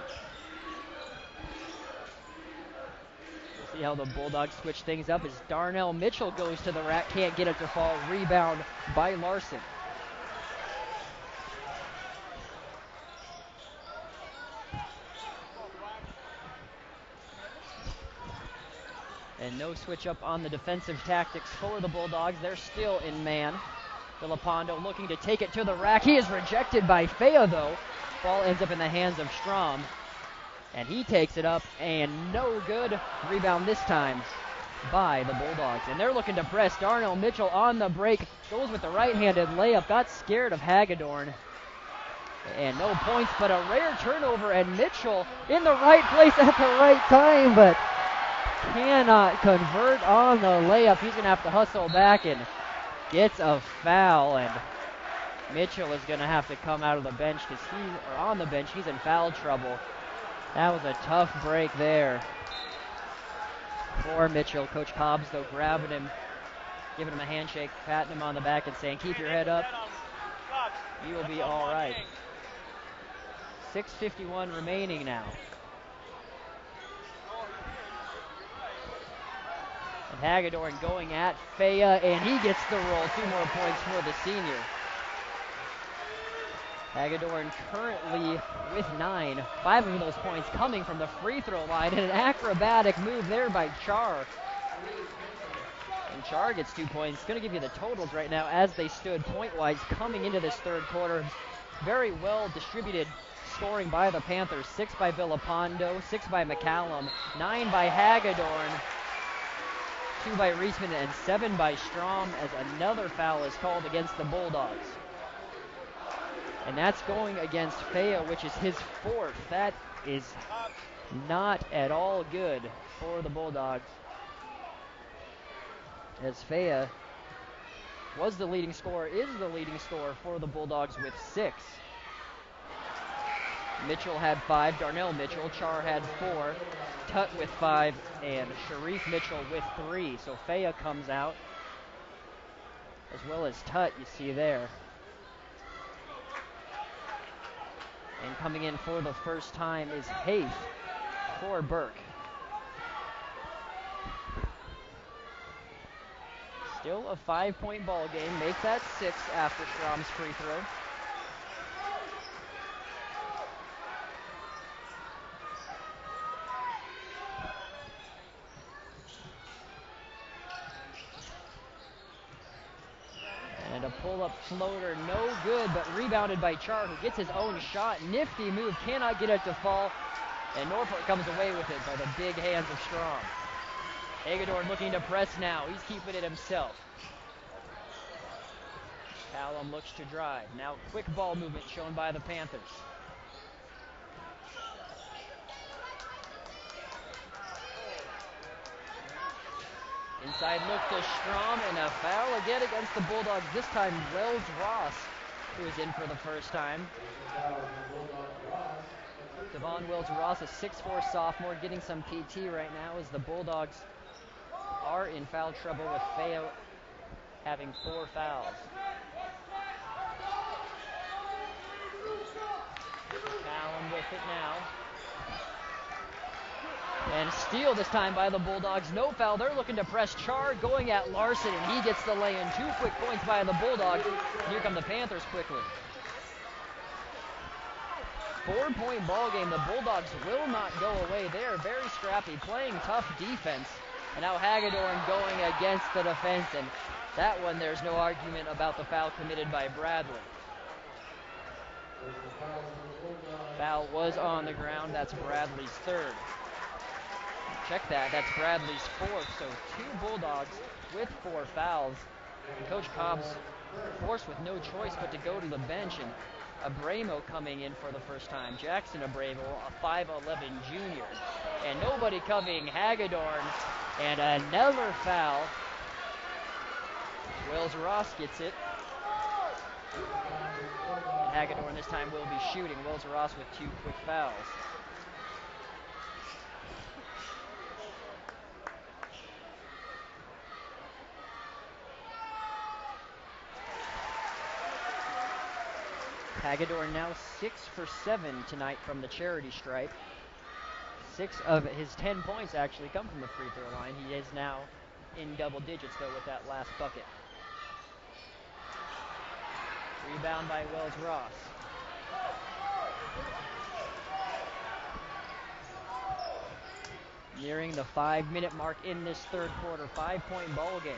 We'll see how the Bulldogs switch things up as Darnell Mitchell goes to the rack, can't get it to fall. Rebound by Larson. And no switch up on the defensive tactics for the Bulldogs. They're still in man. Villapando looking to take it to the rack. He is rejected by Fea, though. Ball ends up in the hands of Strom. And he takes it up, and no good. Rebound this time by the Bulldogs. And they're looking to press. Darnell Mitchell on the break. Goes with the right-handed layup. Got scared of Hagedorn. And no points, but a rare turnover. And Mitchell in the right place at the right time, but cannot convert on the layup. He's going to have to hustle back and gets a foul, and Mitchell is going to have to come out of the bench on the bench. He's in foul trouble. That was a tough break there for Mitchell. Coach Cobbs, though, grabbing him, giving him a handshake, patting him on the back and saying, keep your head up. You will be all right. 6:51 remaining now. And Hagedorn going at Faya, and he gets the roll. 2 more points for the senior. Hagedorn currently with 9. 5 of those points coming from the free throw line, and an acrobatic move there by Char. And Char gets 2 points. Going to give you the totals right now as they stood point-wise coming into this third quarter. Very well distributed scoring by the Panthers. 6 by Villapando, 6 by McCallum, 9 by Hagedorn, 2 by Reisman, and 7 by Strom as another foul is called against the Bulldogs. And that's going against Faya, which is his 4th. That is not at all good for the Bulldogs, as Faya was the leading scorer, is the leading scorer for the Bulldogs with 6. Mitchell had 5, Darnell Mitchell. Char had 4, Tutt with 5, and Sharif Mitchell with 3. So Faya comes out, as well as Tutt, you see there. And coming in for the first time is Haith for Burke. Still a 5-point ball game. Make that 6 after Strom's free throw. And a pull-up floater, no good, but rebounded by Char, who gets his own shot. Nifty move, cannot get it to fall. And Norfolk comes away with it by the big hands of Strom. Hagedorn looking to press now. He's keeping it himself. Callum looks to drive. Now quick ball movement shown by the Panthers. Inside look to Strom, and a foul again against the Bulldogs. This time Wells Ross, who is in for the first time. Devon Wells Ross, a 6'4 sophomore, getting some PT right now as the Bulldogs are in foul trouble with Faya having 4 fouls. Callum with it now. And steal this time by the Bulldogs. No foul. They're looking to press Char, going at Larson, and he gets the lay-in. 2 quick points by the Bulldogs. Here come the Panthers quickly. 4-point ball game. The Bulldogs will not go away. They are very scrappy, playing tough defense. And now Hagedorn going against the defense, and that one there's no argument about the foul committed by Bradley. Foul was on the ground. That's Bradley's 3rd. Check that. That's Bradley's 4th. So 2 Bulldogs with 4 fouls. And Coach Cobb's forced with no choice but to go to the bench. And Abramo coming in for the first time. Jackson Abramo, a 5'11 junior. And nobody coming. Hagedorn. And another foul. Wells Ross gets it. And Hagedorn this time will be shooting. Wells Ross with 2 quick fouls. Hagedorn now 6 for 7 tonight from the charity stripe. 6 of his 10 points actually come from the free throw line. He is now in double digits, though, with that last bucket. Rebound by Wells Ross. Nearing the 5-minute mark in this third quarter. 5-point ball game.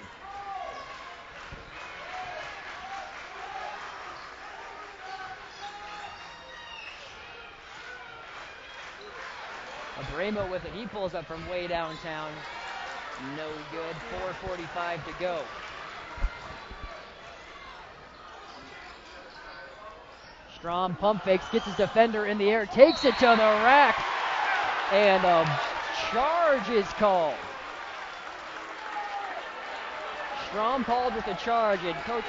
Abramo with it. He pulls up from way downtown. No good. 4:45 to go. Strom pump fakes, gets his defender in the air, takes it to the rack, and a charge is called. Strom called with a charge, and Coach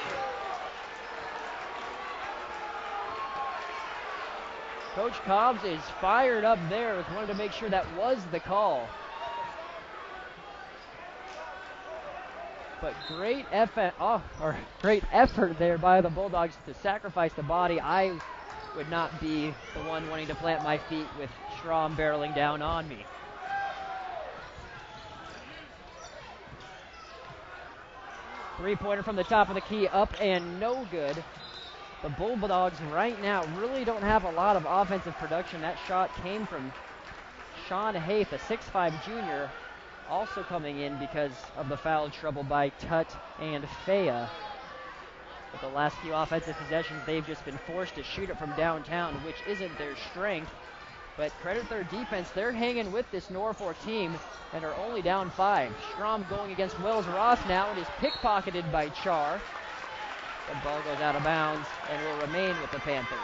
Cobbs is fired up there. Wanted to make sure that was the call. But great effort there by the Bulldogs to sacrifice the body. I would not be the one wanting to plant my feet with Strom barreling down on me. Three-pointer from the top of the key, up and no good. The Bulldogs right now really don't have a lot of offensive production. That shot came from Sean Haith, a 6'5 junior, also coming in because of the foul trouble by Tutt and Fea. But the last few offensive possessions, they've just been forced to shoot it from downtown, which isn't their strength. But credit their defense, they're hanging with this Norfolk team and are only down 5. Strom going against Wells Ross now and is pickpocketed by Char. The ball goes out of bounds and will remain with the Panthers.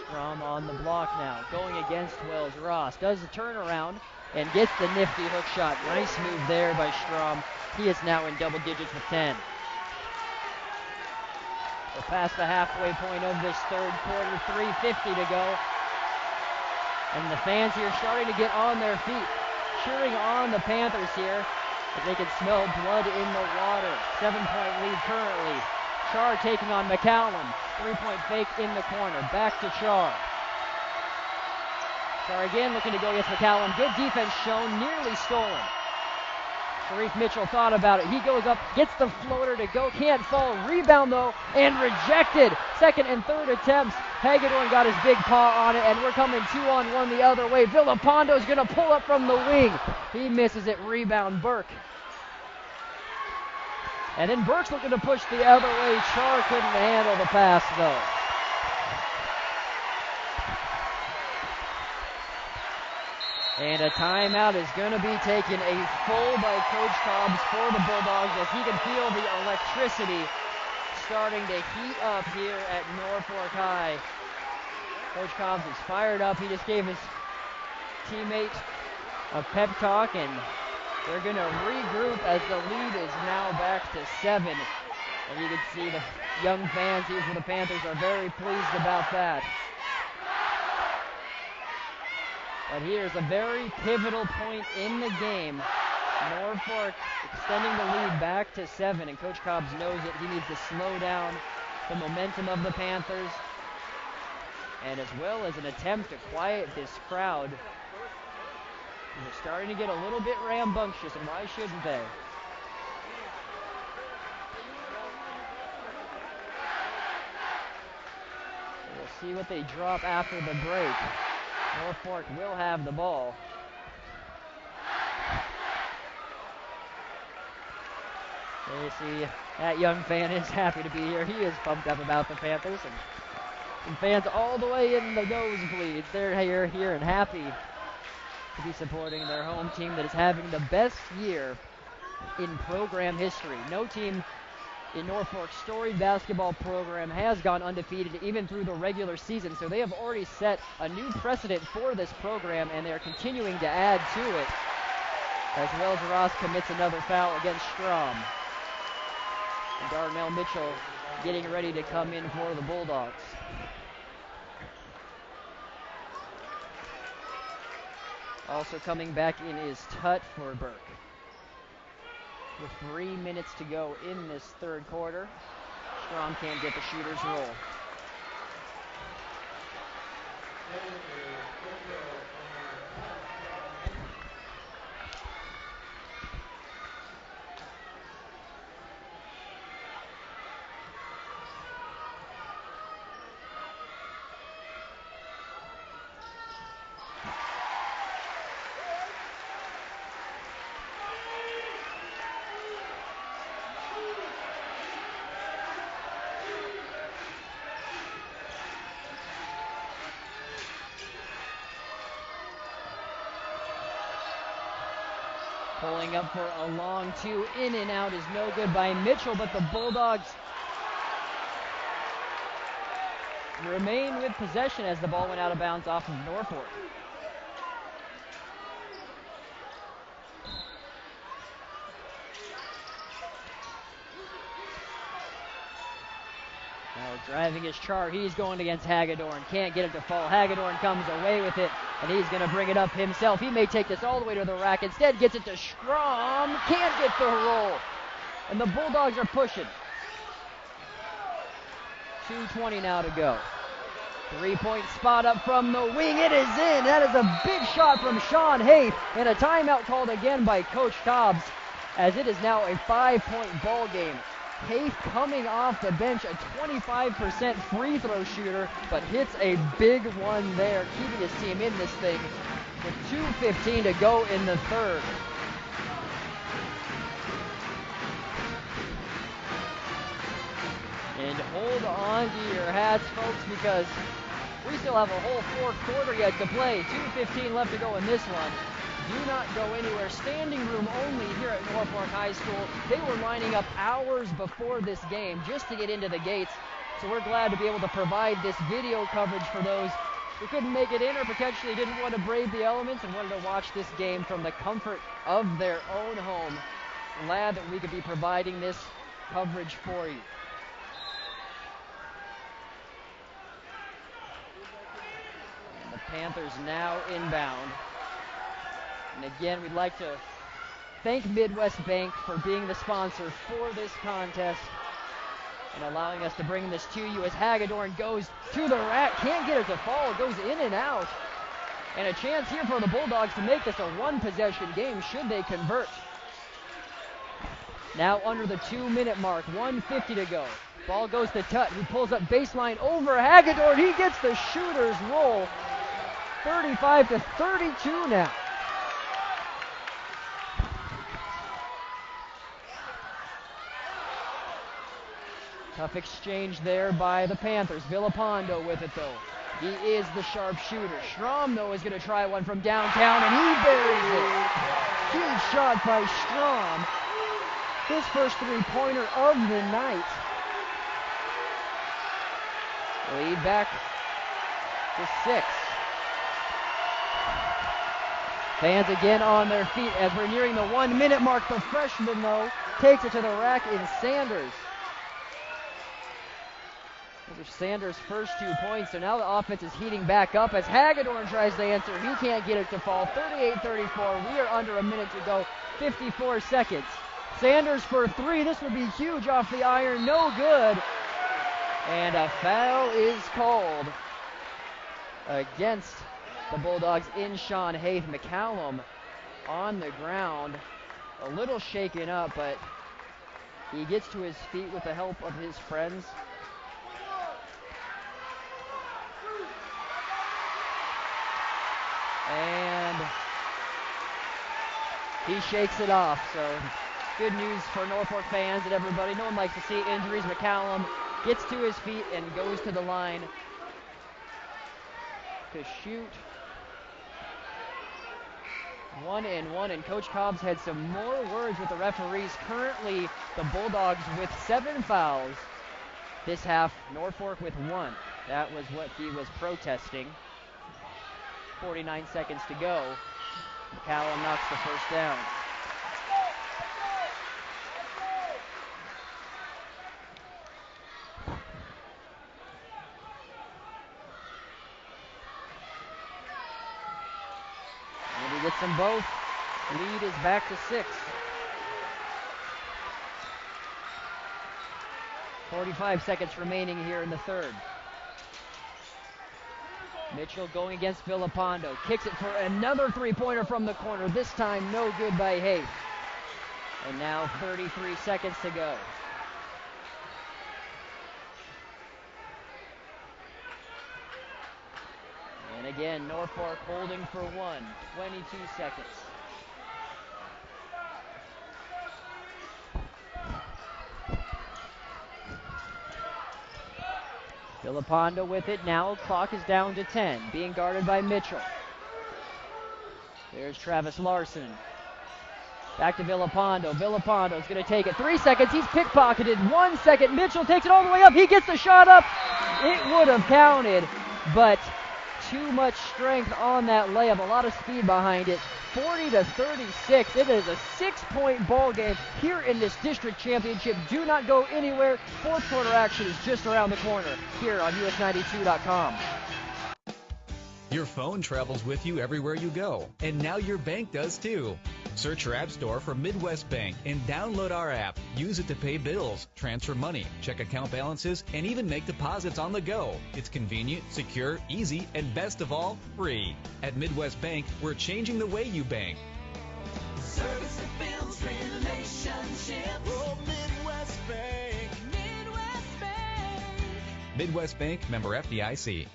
Strom on the block now, going against Wells Ross. Does the turnaround and gets the nifty hook shot. Nice move there by Strom. He is now in double digits with 10. We're past the halfway point of this third quarter, 3:50 to go. And the fans here starting to get on their feet, cheering on the Panthers here as they can smell blood in the water. 7-point lead currently. Char taking on McCallum. 3-point fake in the corner. Back to Char. Char again looking to go against McCallum. Good defense shown, nearly stolen. Sharif Mitchell thought about it. He goes up, gets the floater to go, can't fall. Rebound though, and rejected. Second and third attempts. Hagedorn got his big paw on it, and we're coming 2-on-1 the other way. Villapondo's going to pull up from the wing. He misses it. Rebound, Burke. And then Burke's looking to push the other way. Char couldn't handle the pass though. And a timeout is going to be taken, a full by Coach Cobbs for the Bulldogs as he can feel the electricity starting to heat up here at Norfolk High. Coach Cobbs is fired up. He just gave his teammates a pep talk, and they're going to regroup as the lead is now back to 7. And you can see the young fans here for the Panthers are very pleased about that. But here's a very pivotal point in the game. Norfolk extending the lead back to 7, and Coach Cobbs knows that he needs to slow down the momentum of the Panthers, and as well as an attempt to quiet this crowd. They're starting to get a little bit rambunctious, and why shouldn't they? We'll see what they drop after the break. Norfolk will have the ball. You see that young fan is happy to be here. He is pumped up about the Panthers, and fans all the way in the nosebleeds. They're here and happy to be supporting their home team that is having the best year in program history. No team in Norfolk's storied basketball program has gone undefeated even through the regular season, so they have already set a new precedent for this program, and they're continuing to add to it as Wells Ross commits another foul against Strom. And Darnell Mitchell getting ready to come in for the Bulldogs. Also coming back in is Tutt for Burke. With 3 minutes to go in this third quarter, Strom can't get the shooter's roll. Pulling up for a long 2, in and out is no good by Mitchell, but the Bulldogs remain with possession as the ball went out of bounds off of Norfolk. Now driving his Char, he's going against Hagedorn, can't get it to fall. Hagedorn comes away with it, And he's going to bring it up himself. He may take this all the way to the rack. Instead, gets it to Strom. Can't get the roll. And the Bulldogs are pushing. 2:20 now to go. 3-point spot up from the wing. It is in. That is a big shot from Sean Haith. And a timeout called again by Coach Cobbs, as it is now a 5-point ball game. Haith coming off the bench, a 25% free throw shooter, but hits a big one there, keeping his team in this thing with 2:15 to go in the third. And hold on to your hats, folks, because we still have a whole fourth quarter yet to play. 2:15 left to go in this one. Do not go anywhere. Standing room only here at Norfolk High School. They were lining up hours before this game just to get into the gates. So we're glad to be able to provide this video coverage for those who couldn't make it in or potentially didn't want to brave the elements and wanted to watch this game from the comfort of their own home. Glad that we could be providing this coverage for you. And the Panthers now inbound. And again, we'd like to thank Midwest Bank for being the sponsor for this contest and allowing us to bring this to you as Hagedorn goes to the rack. Can't get it to fall. Goes in and out. And a chance here for the Bulldogs to make this a one-possession game should they convert. Now under the 2-minute mark. 1:50 to go. Ball goes to Tutt, who pulls up baseline over Hagedorn. He gets the shooter's roll. 35-32 now. Tough exchange there by the Panthers. Villapando with it, though. He is the sharp shooter. Strom, though, is going to try one from downtown, and he buries it. Huge shot by Strom. His first three-pointer of the night. Lead back to 6. Fans again on their feet as we're nearing the 1-minute mark. The freshman, though, takes it to the rack in Sanders. Those are Sanders' first 2 points, so now the offense is heating back up as Hagedorn tries to answer. He can't get it to fall. 38-34. We are under a minute to go. 54 seconds. Sanders for 3. This would be huge off the iron. No good. And a foul is called against the Bulldogs in Sean Haith. McCallum on the ground, a little shaken up, but he gets to his feet with the help of his friends. And he shakes it off. So good news for Norfolk fans and everybody. No one likes to see injuries. McCallum gets to his feet and goes to the line to shoot. 1-1, and Coach Cobbs had some more words with the referees. Currently, the Bulldogs with 7 fouls this half, Norfolk with 1. That was what he was protesting. 49 seconds to go. McCallum knocks the first down. And he gets them both. Lead is back to 6. 45 seconds remaining here in the third. Mitchell going against Villapando. Kicks it for another three-pointer from the corner. This time no good by Haith. And now 33 seconds to go. And again, Norfolk holding for 1. 22 seconds. Villapando with it now. Clock is down to 10. Being guarded by Mitchell. There's Travis Larson. Back to Villapando. Villapando's going to take it. 3 seconds. He's pickpocketed. 1 second. Mitchell takes it all the way up. He gets the shot up. It would have counted, but too much strength on that layup. A lot of speed behind it. 40-36. It is a 6-point ball game here in this district championship. Do not go anywhere. Fourth quarter action is just around the corner here on US92.com. Your phone travels with you everywhere you go, and now your bank does too. Search your app store for Midwest Bank and download our app. Use it to pay bills, transfer money, check account balances, and even make deposits on the go. It's convenient, secure, easy, and best of all, free. At Midwest Bank, we're changing the way you bank. Service that builds relationships. Oh, Midwest Bank. Midwest Bank. Midwest Bank, member FDIC.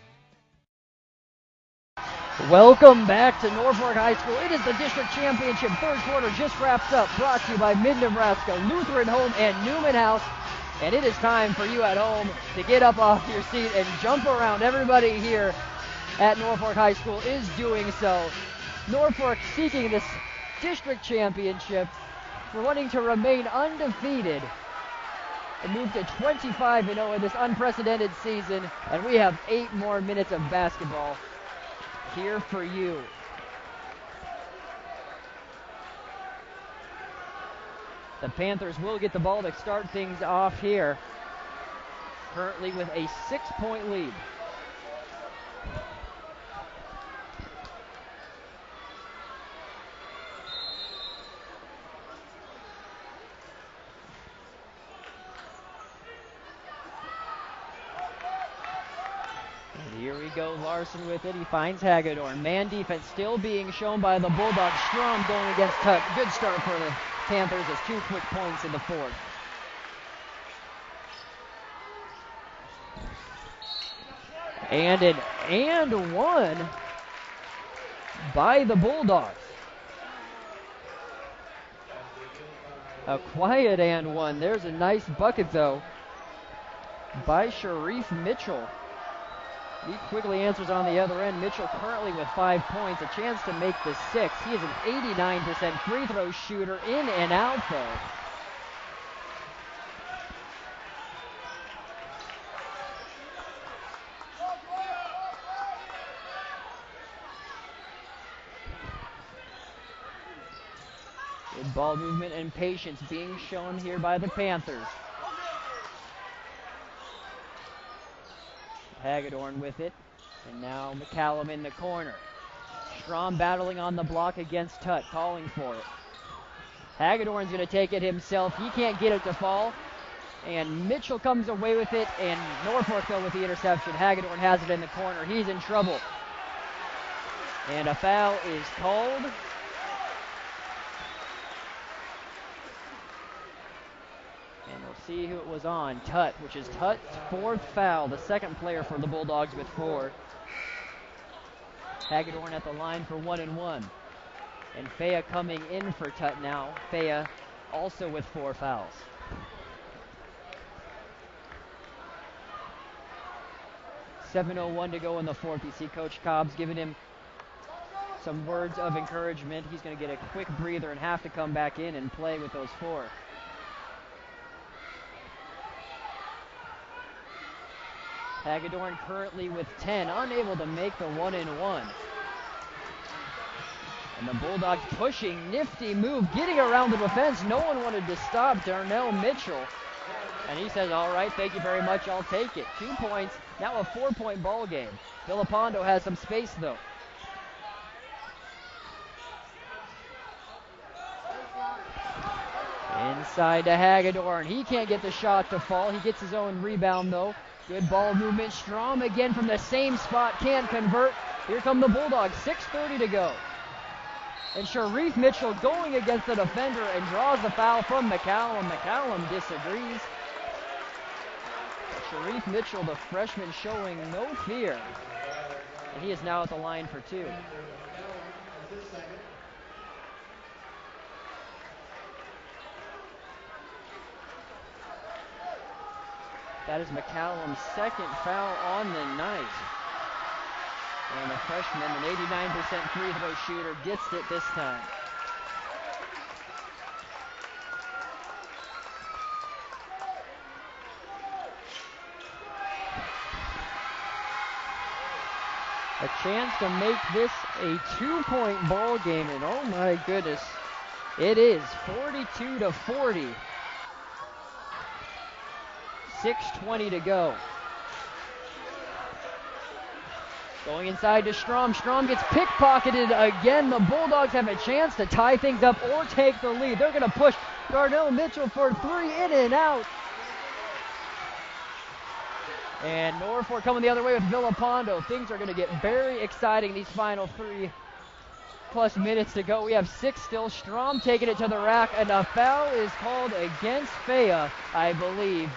Welcome back to Norfolk High School. It is the district championship. Third quarter just wrapped up. Brought to you by Mid-Nebraska, Lutheran Home, and Newman House. And it is time for you at home to get up off your seat and jump around. Everybody here at Norfolk High School is doing so. Norfolk seeking this district championship. We're wanting to remain undefeated and move to 25-0 in this unprecedented season. And we have 8 more minutes of basketball here for you. The Panthers will get the ball to start things off here, currently with a 6-point lead. Here we go, Larson with it. He finds Hagedorn. Man defense still being shown by the Bulldogs. Strom going against Tutt. Good start for the Panthers as 2 quick points in the fourth. And an and one by the Bulldogs. A quiet and one. There's a nice bucket, though, by Sharif Mitchell. He quickly answers on the other end. Mitchell currently with 5 points, a chance to make the 6. He is an 89% free throw shooter, in and out though. Good ball movement and patience being shown here by the Panthers. Hagedorn with it, and now McCallum in the corner. Strom battling on the block against Tutt, calling for it. Hagedorn's going to take it himself. He can't get it to fall, and Mitchell comes away with it, and Norfolk though with the interception. Hagedorn has it in the corner. He's in trouble, and a foul is called. And we'll see who it was on. Tutt, which is Tutt's 4th foul, the second player for the Bulldogs with 4. Hagedorn at the line for 1 and 1. And Fea coming in for Tutt now. Fea also with 4 fouls. .7:01 to go in the fourth. You see Coach Cobb's giving him some words of encouragement. He's going to get a quick breather and have to come back in and play with those 4. Hagedorn currently with 10, unable to make the 1 and 1. And the Bulldogs pushing, nifty move, getting around the defense. No one wanted to stop Darnell Mitchell. And he says, all right, thank you very much, I'll take it. 2 points, now a 4-point ball game. Villapando has some space though. Inside to Hagedorn. He can't get the shot to fall. He gets his own rebound though. Good ball movement. Strom again from the same spot. Can't convert. Here come the Bulldogs. 6:30 to go. And Sharif Mitchell going against the defender and draws the foul from McCallum. McCallum disagrees. Sharif Mitchell, the freshman, showing no fear. And he is now at the line for 2. That is McCallum's 2nd foul on the night. And the freshman, an 89% free throw shooter, gets it this time. A chance to make this a 2-point ball game, and oh my goodness, it is 42-40. 6:20 to go. Going inside to Strom. Strom gets pickpocketed again. The Bulldogs have a chance to tie things up or take the lead. They're going to push Darnell Mitchell for three, in and out. And Norfolk coming the other way with Villapando. Things are going to get very exciting these final 3+ minutes to go. We have 6 still. Strom taking it to the rack, and a foul is called against Fea, I believe.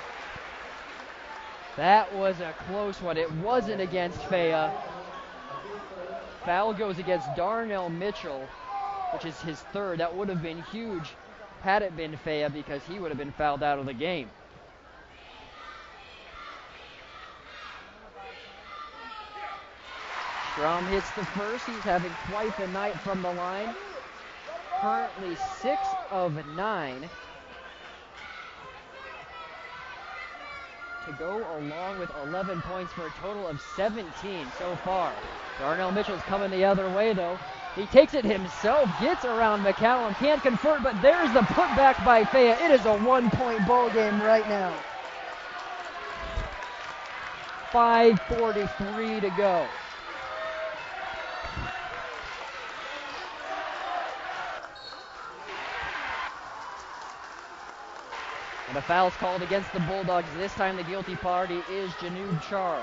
That was a close one. It wasn't against Fea. Foul goes against Darnell Mitchell, which is his third. That would have been huge had it been Fea, because he would have been fouled out of the game. Strom hits the first. He's having quite the night from the line. Currently 6 of 9. To go along with 11 points for a total of 17 so far. Darnell Mitchell's coming the other way though. He takes it himself, gets around McCallum, can't convert, but there's the putback by Fea. It is a 1-point ball game right now. 5:43 to go. And a foul's called against the Bulldogs. This time the guilty party is Janoob Char.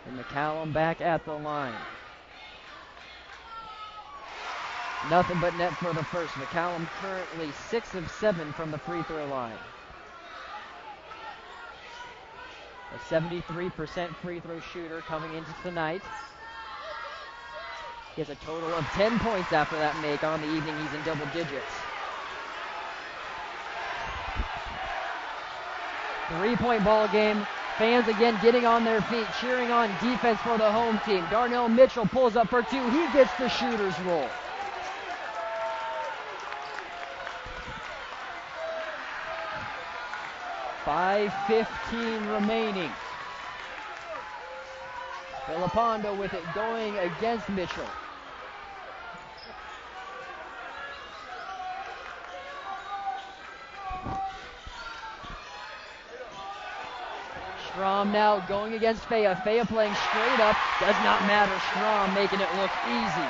And McCallum back at the line. Nothing but net for the first. McCallum currently 6 of 7 from the free throw line. A 73% free throw shooter coming into tonight. He has a total of 10 points after that make on the evening. He's in double digits. 3-point ball game. Fans again getting on their feet, cheering on defense for the home team. Darnell Mitchell pulls up for 2. He gets the shooter's roll. $5:15 remaining. Villapando with it going against Mitchell. Strom now going against Fea. Fea playing straight up. Does not matter. Strom making it look easy.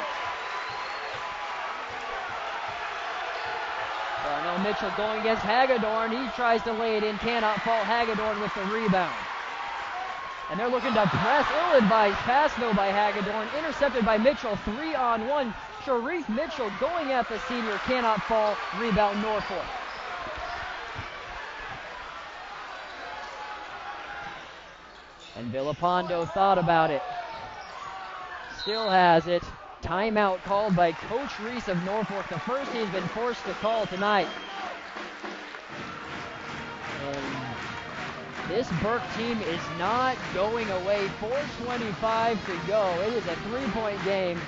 Darnell Mitchell going against Hagedorn. He tries to lay it in. Cannot fall. Hagedorn with the rebound. And they're looking to press. Ill-advised pass though by Hagedorn. Intercepted by Mitchell. 3-on-1. Sharif Mitchell going at the senior. Cannot fall. Rebound Norfolk. And Villapando thought about it. Still has it. Timeout called by Coach Reese of Norfolk. The first he's been forced to call tonight. And this Burke team is not going away. 4:25 to go. It is a 3-point game.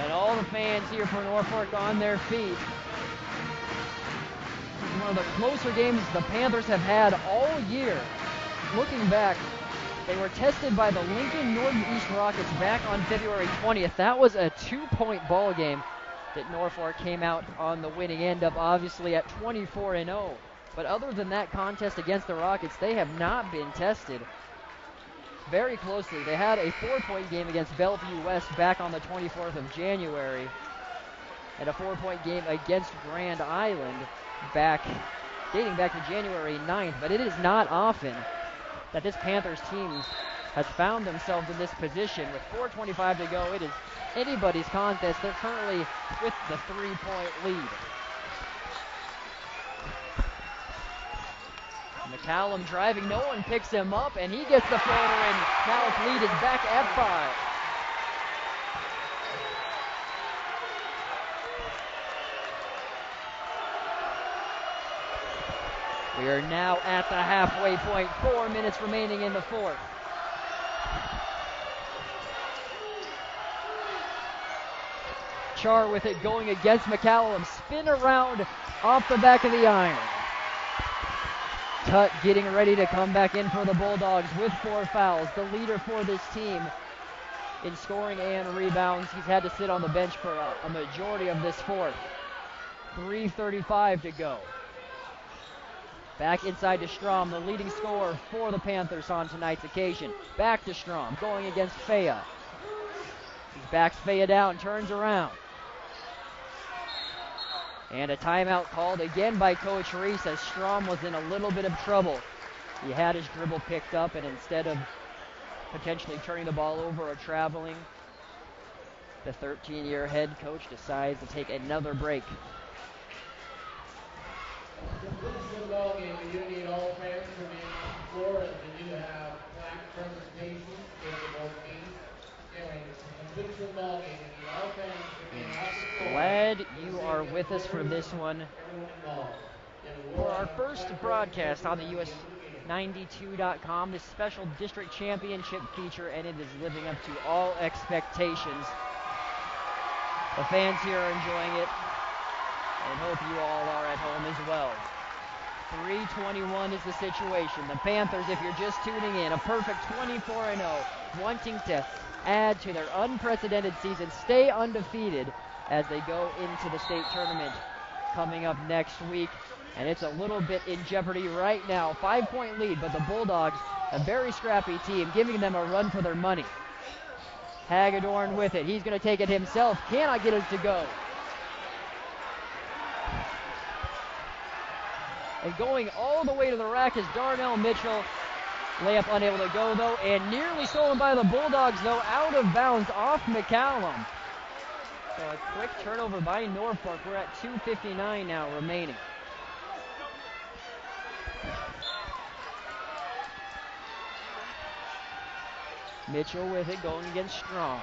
And all the fans here for Norfolk on their feet. One of the closer games the Panthers have had all year. Looking back, they were tested by the Lincoln Northeast Rockets back on February 20th. That was a 2-point ball game that Norfolk came out on the winning end of, obviously at 24-0. But other than that contest against the Rockets, they have not been tested very closely. They had a 4-point game against Bellevue West back on the 24th of January, and a 4-point game against Grand Island dating back to January 9th. But it is not often that this Panthers team has found themselves in this position. With 4:25 to go, it is anybody's contest. They're currently with the 3-point lead. McCallum driving, no one picks him up, and he gets the floater, and now its lead is back at 5. We are now at the halfway point. 4 minutes remaining in the fourth. Char with it going against McCallum. Spin around off the back of the iron. Tutt getting ready to come back in for the Bulldogs with 4 fouls. The leader for this team in scoring and rebounds. He's had to sit on the bench for a majority of this fourth. 3:35 to go. Back inside to Strom, the leading scorer for the Panthers on tonight's occasion. Back to Strom, going against Fea. He backs Fea down, turns around. And a timeout called again by Coach Reese as Strom was in a little bit of trouble. He had his dribble picked up, and instead of potentially turning the ball over or traveling, the 13-year head coach decides to take another break. The ball game, you need all fans to remain on the floor, and we do have flag presentation for both teams. Anyway, the ball game, you need all fans to remain off the floor. Glad you are with us for this one. For our first broadcast on the US92.com, this special district championship feature, and it is living up to all expectations. The fans here are enjoying it, and hope you all are at home as well. 3:21 is the situation. The Panthers, if you're just tuning in, a perfect 24-0, wanting to add to their unprecedented season, stay undefeated as they go into the state tournament coming up next week. And it's a little bit in jeopardy right now. 5-point lead, but the Bulldogs, a very scrappy team, giving them a run for their money. Hagedorn with it. He's going to take it himself. Cannot get it to go. And going all the way to the rack is Darnell Mitchell. Layup unable to go, though, and nearly stolen by the Bulldogs, though, out of bounds off McCallum. So a quick turnover by Norfolk. We're at 2:59 now remaining. Mitchell with it, going against Strom.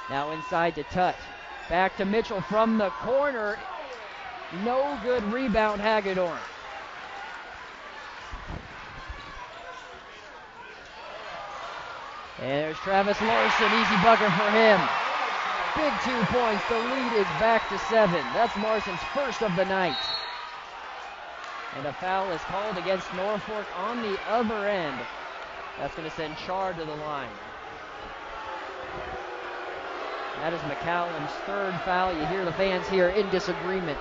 Now inside to Tutt. Back to Mitchell from the corner. No good rebound, Hagedorn. And there's Travis Larson, easy bucket for him. Big 2 points, the lead is back to 7. That's Larson's first of the night. And a foul is called against Norfolk on the other end. That's going to send Char to the line. That is McCallum's third foul. You hear the fans here in disagreement.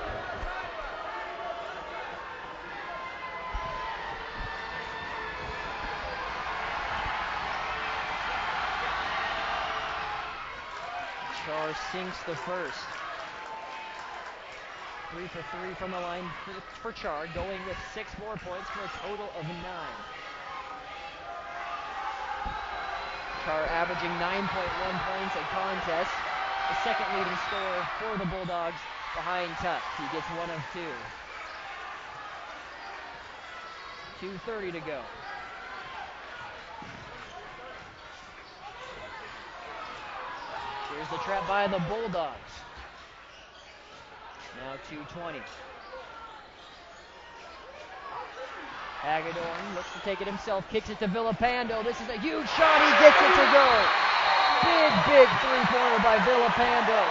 Char sinks the first. 3 for 3 from the line for Char, going with 6 more points for a total of 9. Char averaging 9.1 points a contest. The second leading scorer for the Bulldogs behind Tutt. He gets 1 of 2. 2:30 to go. Here's the trap by the Bulldogs. Now 2:20. Hagedorn looks to take it himself, kicks it to Villapando. This is a huge shot, he gets it to go. Big three-pointer by Villapando.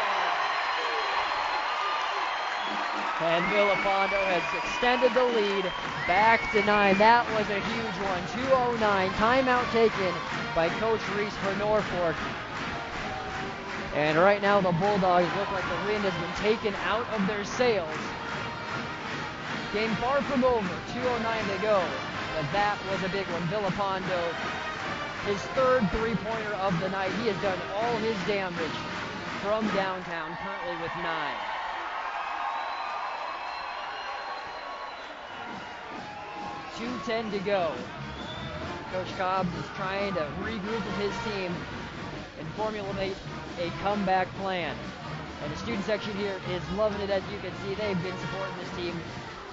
And Villapando has extended the lead back to 9. That was a huge one, 2:09. Timeout taken by Coach Reese for Norfolk. And right now the Bulldogs look like the wind has been taken out of their sails. Game far from over, 2:09 to go, but that was a big one. Villapando, his third three-pointer of the night. He has done all his damage from downtown, currently with 9. .210 to go. Coach Cobbs is trying to regroup with his team and formulate a comeback plan. And the student section here is loving it. As you can see, they've been supporting this team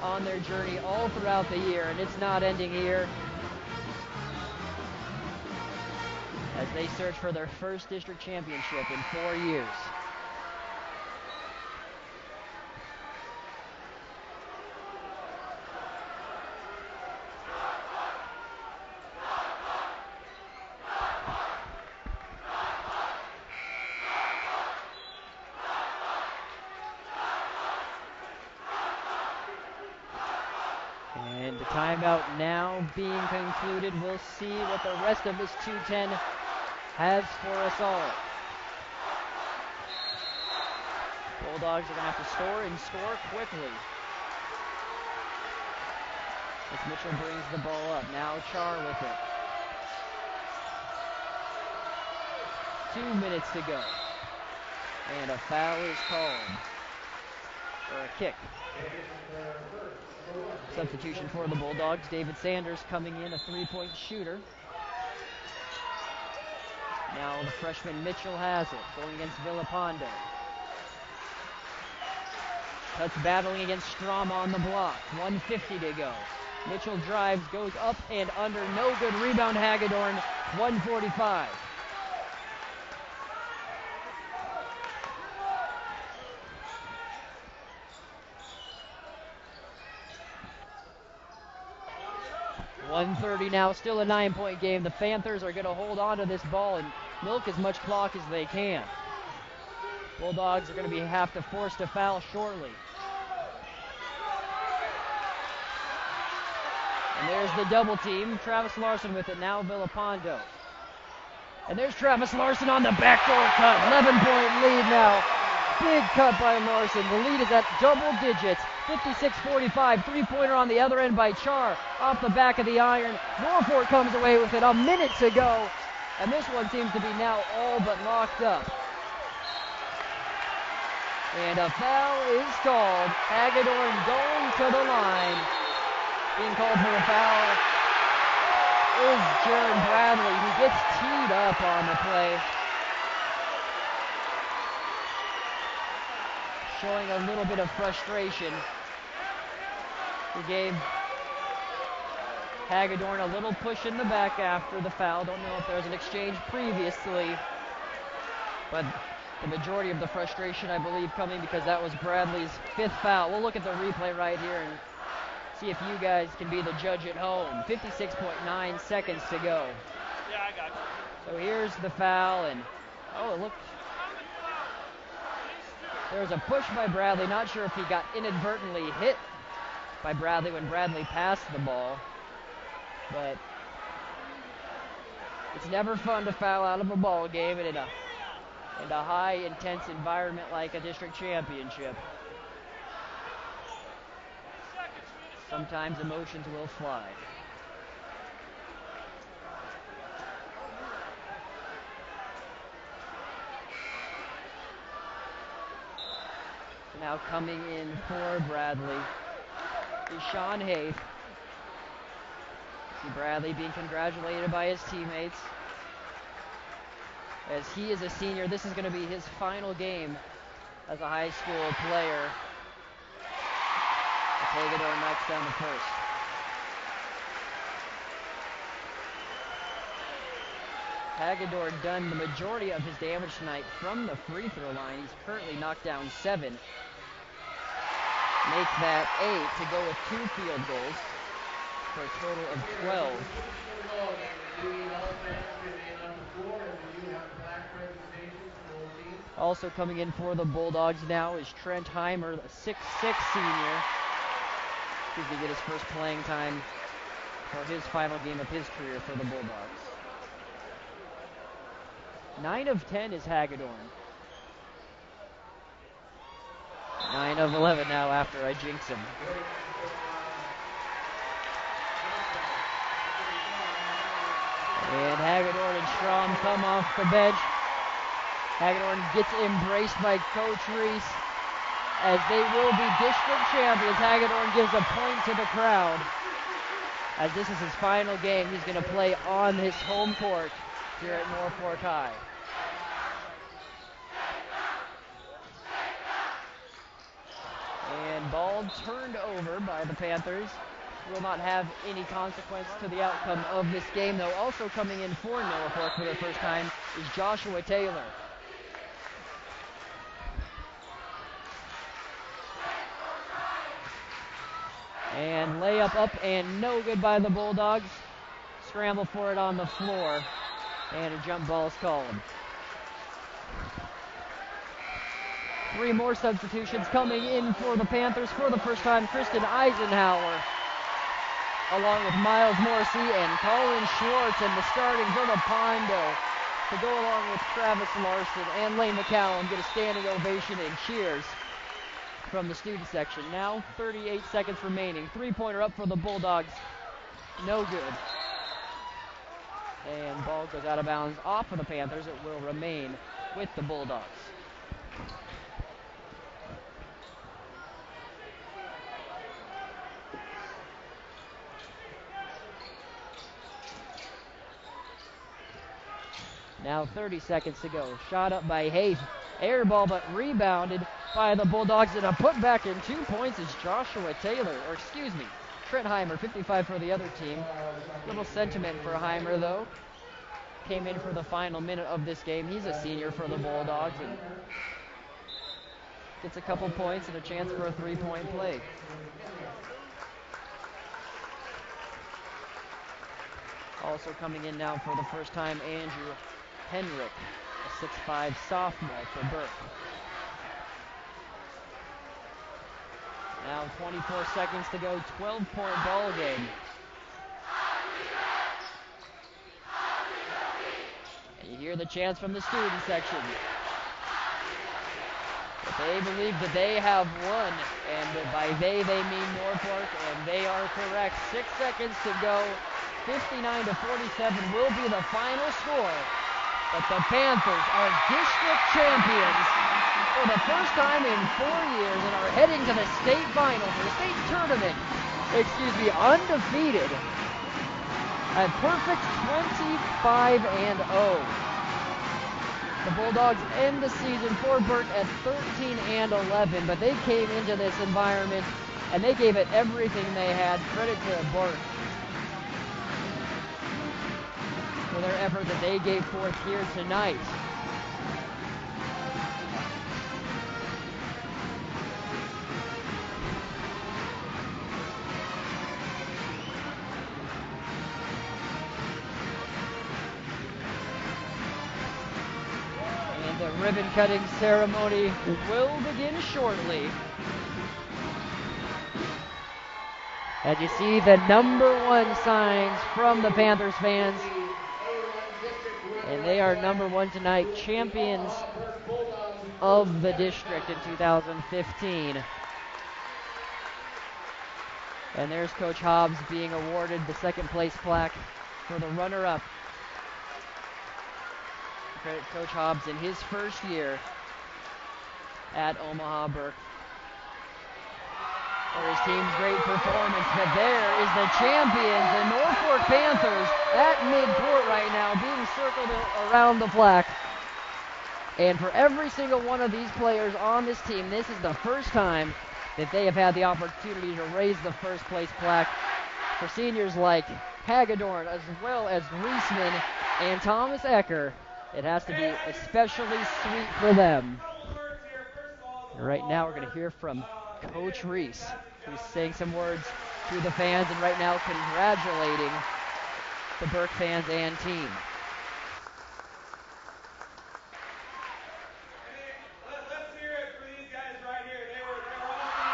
on their journey all throughout the year, and it's not ending here as they search for their first district championship in 4 years. And the timeout now being concluded. We'll see what the rest of this 2:10 has for us all. Bulldogs are going to have to score and score quickly. As Mitchell brings the ball up. Now Char with it. 2 minutes to go. And a foul is called. Or a kick. Substitution for the Bulldogs. David Sanders coming in, a three-point shooter. Now the freshman Mitchell has it, going against Villapando. Cuts battling against Strom on the block. 1:50 to go. Mitchell drives, goes up and under. No good rebound, Hagedorn. 1:45. .130 now, still a 9-point game. The Panthers are going to hold on to this ball and milk as much clock as they can. Bulldogs are going to have to force to foul shortly. And there's the double team. Travis Larson with it, now Villapando. And there's Travis Larson on the backdoor cut. 11-point lead now. Big cut by Larson. The lead is at double digits. 56-45. Three-pointer on the other end by Char. Off the back of the iron. Norfolk comes away with it a minute to go. And this one seems to be now all but locked up. And a foul is called. Hagedorn going to the line. Being called for a foul is Jaron Bradley, who gets teed up on the play. Showing a little bit of frustration. He gave Hagedorn a little push in the back after the foul. Don't know if there was an exchange previously, but the majority of the frustration, I believe, coming because that was Bradley's 5th foul. We'll look at the replay right here and see if you guys can be the judge at home. 56.9 seconds to go. Yeah, I got you. So here's the foul, and it looked. There was a push by Bradley. Not sure if he got inadvertently hit by Bradley when Bradley passed the ball. But it's never fun to foul out of a ball game and in a high intense environment like a district championship. Sometimes emotions will fly. So now coming in for Bradley is Sean Haith. See Bradley being congratulated by his teammates. As he is a senior, this is going to be his final game as a high school player. Hagedorn knocks down the first. Hagedorn done the majority of his damage tonight from the free throw line. He's currently knocked down 7. Make that 8 to go with 2 field goals for a total of 12. Also coming in for the Bulldogs now is Trent Heimer, a 6'6" senior. He's going to get his first playing time for his final game of his career for the Bulldogs. 9 of 10 is Hagedorn. 9 of 11 now after I jinx him. And Hagedorn and Strom come off the bench. Hagedorn gets embraced by Coach Reese as they will be district champions. Hagedorn gives a point to the crowd. As this is his final game, he's going to play on his home court here at Norfolk High. And ball turned over by the Panthers. Will not have any consequence to the outcome of this game, though. Also coming in for Norfolk for the first time is Joshua Taylor. And layup up and no good by the Bulldogs. Scramble for it on the floor. And a jump ball is called. 3 more substitutions coming in for the Panthers for the first time. Kristen Eisenhower, along with Miles Morrissey and Colin Schwartz, and the starting Villapando to go along with Travis Larson and Lane McCallum get a standing ovation and cheers from the student section. Now 38 seconds remaining. Three-pointer up for the Bulldogs. No good. And ball goes out of bounds off of the Panthers. It will remain with the Bulldogs. Now 30 seconds to go. Shot up by Hayes. Air ball, but rebounded by the Bulldogs. And a putback and 2 points is Joshua Taylor. Or excuse me, Trent Heimer, 55 for the other team. Little sentiment for Heimer, though. Came in for the final minute of this game. He's a senior for the Bulldogs and gets a couple points and a chance for a three-point play. Also coming in now for the first time, Andrew Henrik, a 6'5 sophomore for Burke. Now 24 seconds to go, 12-point ball game. And you hear the chants from the student section. But they believe that they have won, and by they mean Norfolk, and they are correct. 6 seconds to go. 59-47 will be the final score. But the Panthers are district champions for the first time in 4 years and are heading to the state final, for the state tournament. Undefeated. A perfect 25-0. The Bulldogs end the season for Burke at 13-11, but they came into this environment and they gave it everything they had. Credit to Burke for their effort that they gave forth here tonight. And the ribbon cutting ceremony will begin shortly. As you see the #1 signs from the Panthers fans. And they are #1 tonight, champions of the district in 2015. And there's Coach Hobbs being awarded the second place plaque for the runner-up. Credit Coach Hobbs in his first year at Omaha Burke for his team's great performance. But there is the champions, the Norfolk Panthers, at midcourt right now, being circled around the plaque. And for every single one of these players on this team, this is the first time that they have had the opportunity to raise the first place plaque. For seniors like Hagedorn, as well as Reisman and Thomas Ecker, it has to be especially sweet for them. And right now we're going to hear from Coach Reese, who's saying some words to the fans and right now congratulating the Burke fans and team. Let's hear it for these guys right here. They were awesome.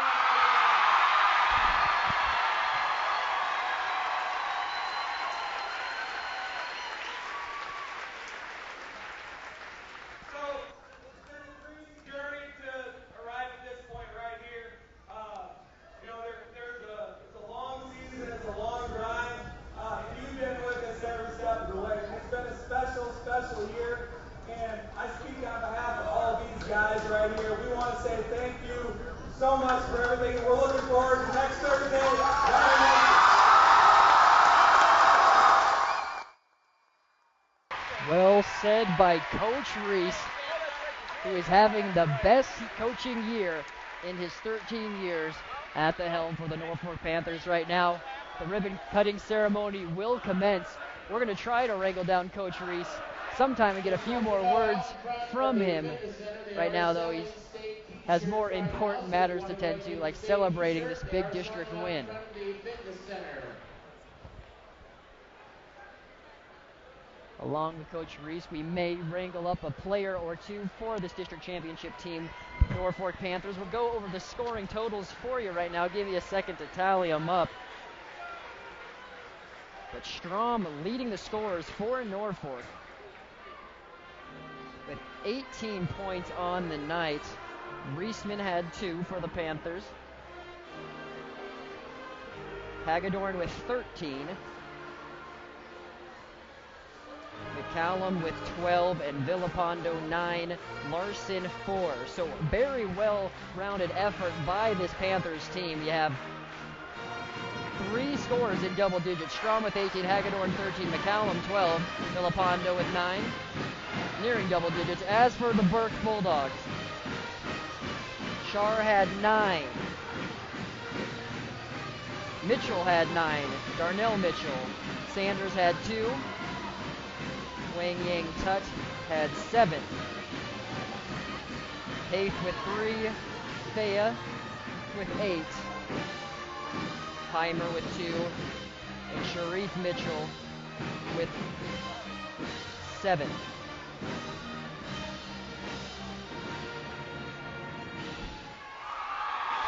So it's been a crazy journey to arrive at this point right here. It's a long season, it's a long grind. You've been with us every step of the way. It's been a special, special year. And I speak on behalf of all of these guys right here. We want to say thank you so much for everything. We're looking forward to next Thursday. Well said by Coach Reese, who is having the best coaching year in his 13 years at the helm for the Norfolk Panthers right now. The ribbon cutting ceremony will commence. We're going to try to wrangle down Coach Reese sometime and get a few more words from him. Right now, though, he has more important matters to tend to, like celebrating this big district win. Along with Coach Reese, we may wrangle up a player or two for this district championship team. Norfolk Panthers will go over the scoring totals for you right now. Give you a second to tally them up. But Strom leading the scorers for Norfolk. with 18 points on the night. Reisman had 2 for the Panthers. Hagedorn with 13. McCallum with 12 and Villapando 9, Larson 4. So very well-rounded effort by this Panthers team. You have 3 scores in double digits. Strom with 18, Hagedorn 13, McCallum 12, Villapando with 9, nearing double digits. As for the Burke Bulldogs, Char had 9. Mitchell had 9. Darnell Mitchell. Sanders had 2. Wang Yang Tut had 7. Haith with 3. Thea with 8. Heimer with 2. And Sharif Mitchell with 7.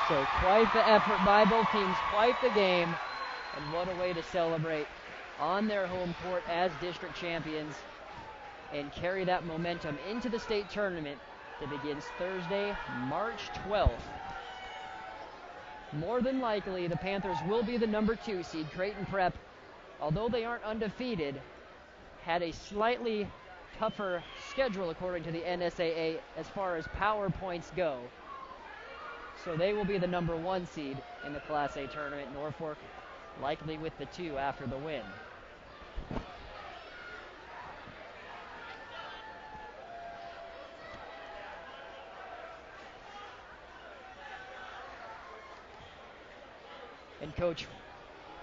So quite the effort by both teams, quite the game, and what a way to celebrate on their home court as district champions and carry that momentum into the state tournament that begins Thursday, March 12th. More than likely, the Panthers will be the number 2 seed. Creighton Prep, although they aren't undefeated, had a slightly tougher schedule according to the NSAA as far as power points go. So they will be the number 1 seed in the Class A tournament. Norfolk likely with the 2 after the win. And Coach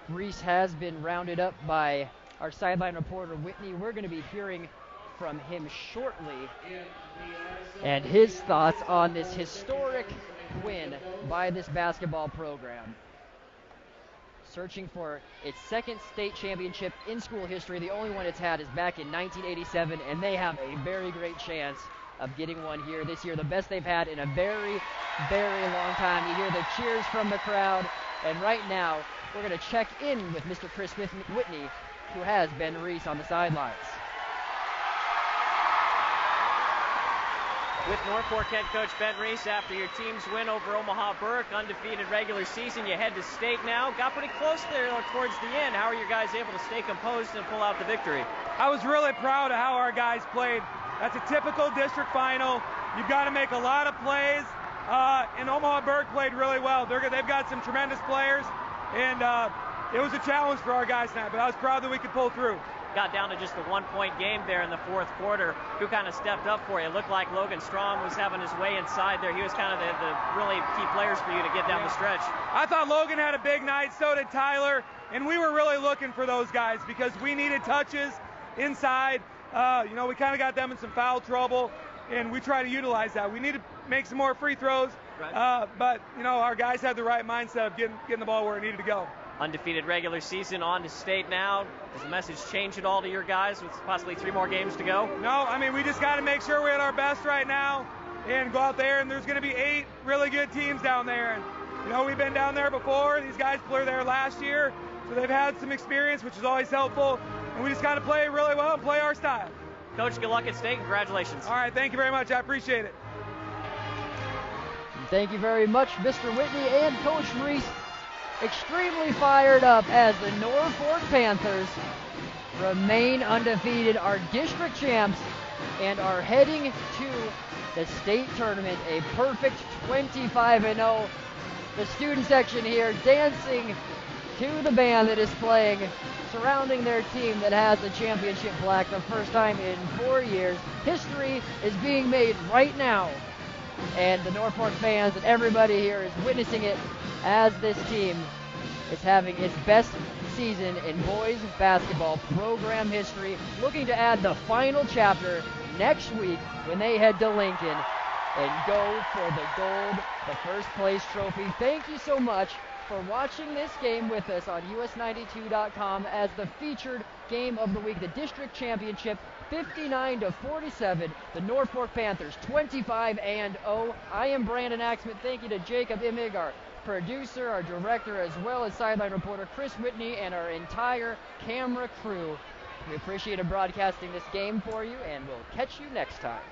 Reese has been rounded up by our sideline reporter Whitney. We're going to be hearing from him shortly and his thoughts on this historic win by this basketball program. Searching for its 2nd state championship in school history. The only one it's had is back in 1987, and they have a very great chance of getting one here this year. The best they've had in a very, very long time. You hear the cheers from the crowd, and right now we're going to check in with Mr. Chris Whitney, who has Ben Reese on the sidelines. With Norfolk head coach Ben Reese, after your team's win over Omaha Burke, undefeated regular season, you head to state now. Got pretty close there towards the end. How are you guys able to stay composed and pull out the victory? I was really proud of how our guys played. That's a typical district final. You've got to make a lot of plays. And Omaha Burke played really well. They've got some tremendous players, and it was a challenge for our guys tonight, but I was proud that we could pull through. Got down to just a 1-point game there in the 4th quarter. Who kind of stepped up for you? It looked like Logan Strom was having his way inside there. He was kind of the really key players for you to get down the stretch. I thought Logan had a big night, so did Tyler, and we were really looking for those guys because we needed touches inside. We kind of got them in some foul trouble, and we try to utilize that. We need to make some more free throws, right. But our guys had the right mindset of getting the ball where it needed to go. Undefeated regular season, on to state now. Does the message change at all to your guys with possibly 3 more games to go? No, we just got to make sure we're at our best right now and go out there, and there's going to be 8 really good teams down there. And, we've been down there before. These guys were there last year, so they've had some experience, which is always helpful. And we just got to play really well and play our style. Coach, good luck at state. Congratulations. All right, thank you very much. I appreciate it. Thank you very much, Mr. Whitney and Coach Reese. Extremely fired up as the Norfolk Panthers remain undefeated, are district champs, and are heading to the state tournament. A perfect 25-0. The student section here dancing to the band that is playing, surrounding their team that has the championship plaque the first time in 4 years. History is being made right now, and the Norfolk fans and everybody here is witnessing it as this team is having its best season in boys basketball program history, looking to add the final chapter next week when they head to Lincoln and go for the gold, the first place trophy. Thank you so much for watching this game with us on US92.com as the featured game of the week, the district championship, 59-47, the Norfolk Panthers 25-0. I am Brandon Axman. Thank you to Jacob Imig, our producer, our director, as well as sideline reporter Chris Whitney, and our entire camera crew. We appreciate broadcasting this game for you, and we'll catch you next time.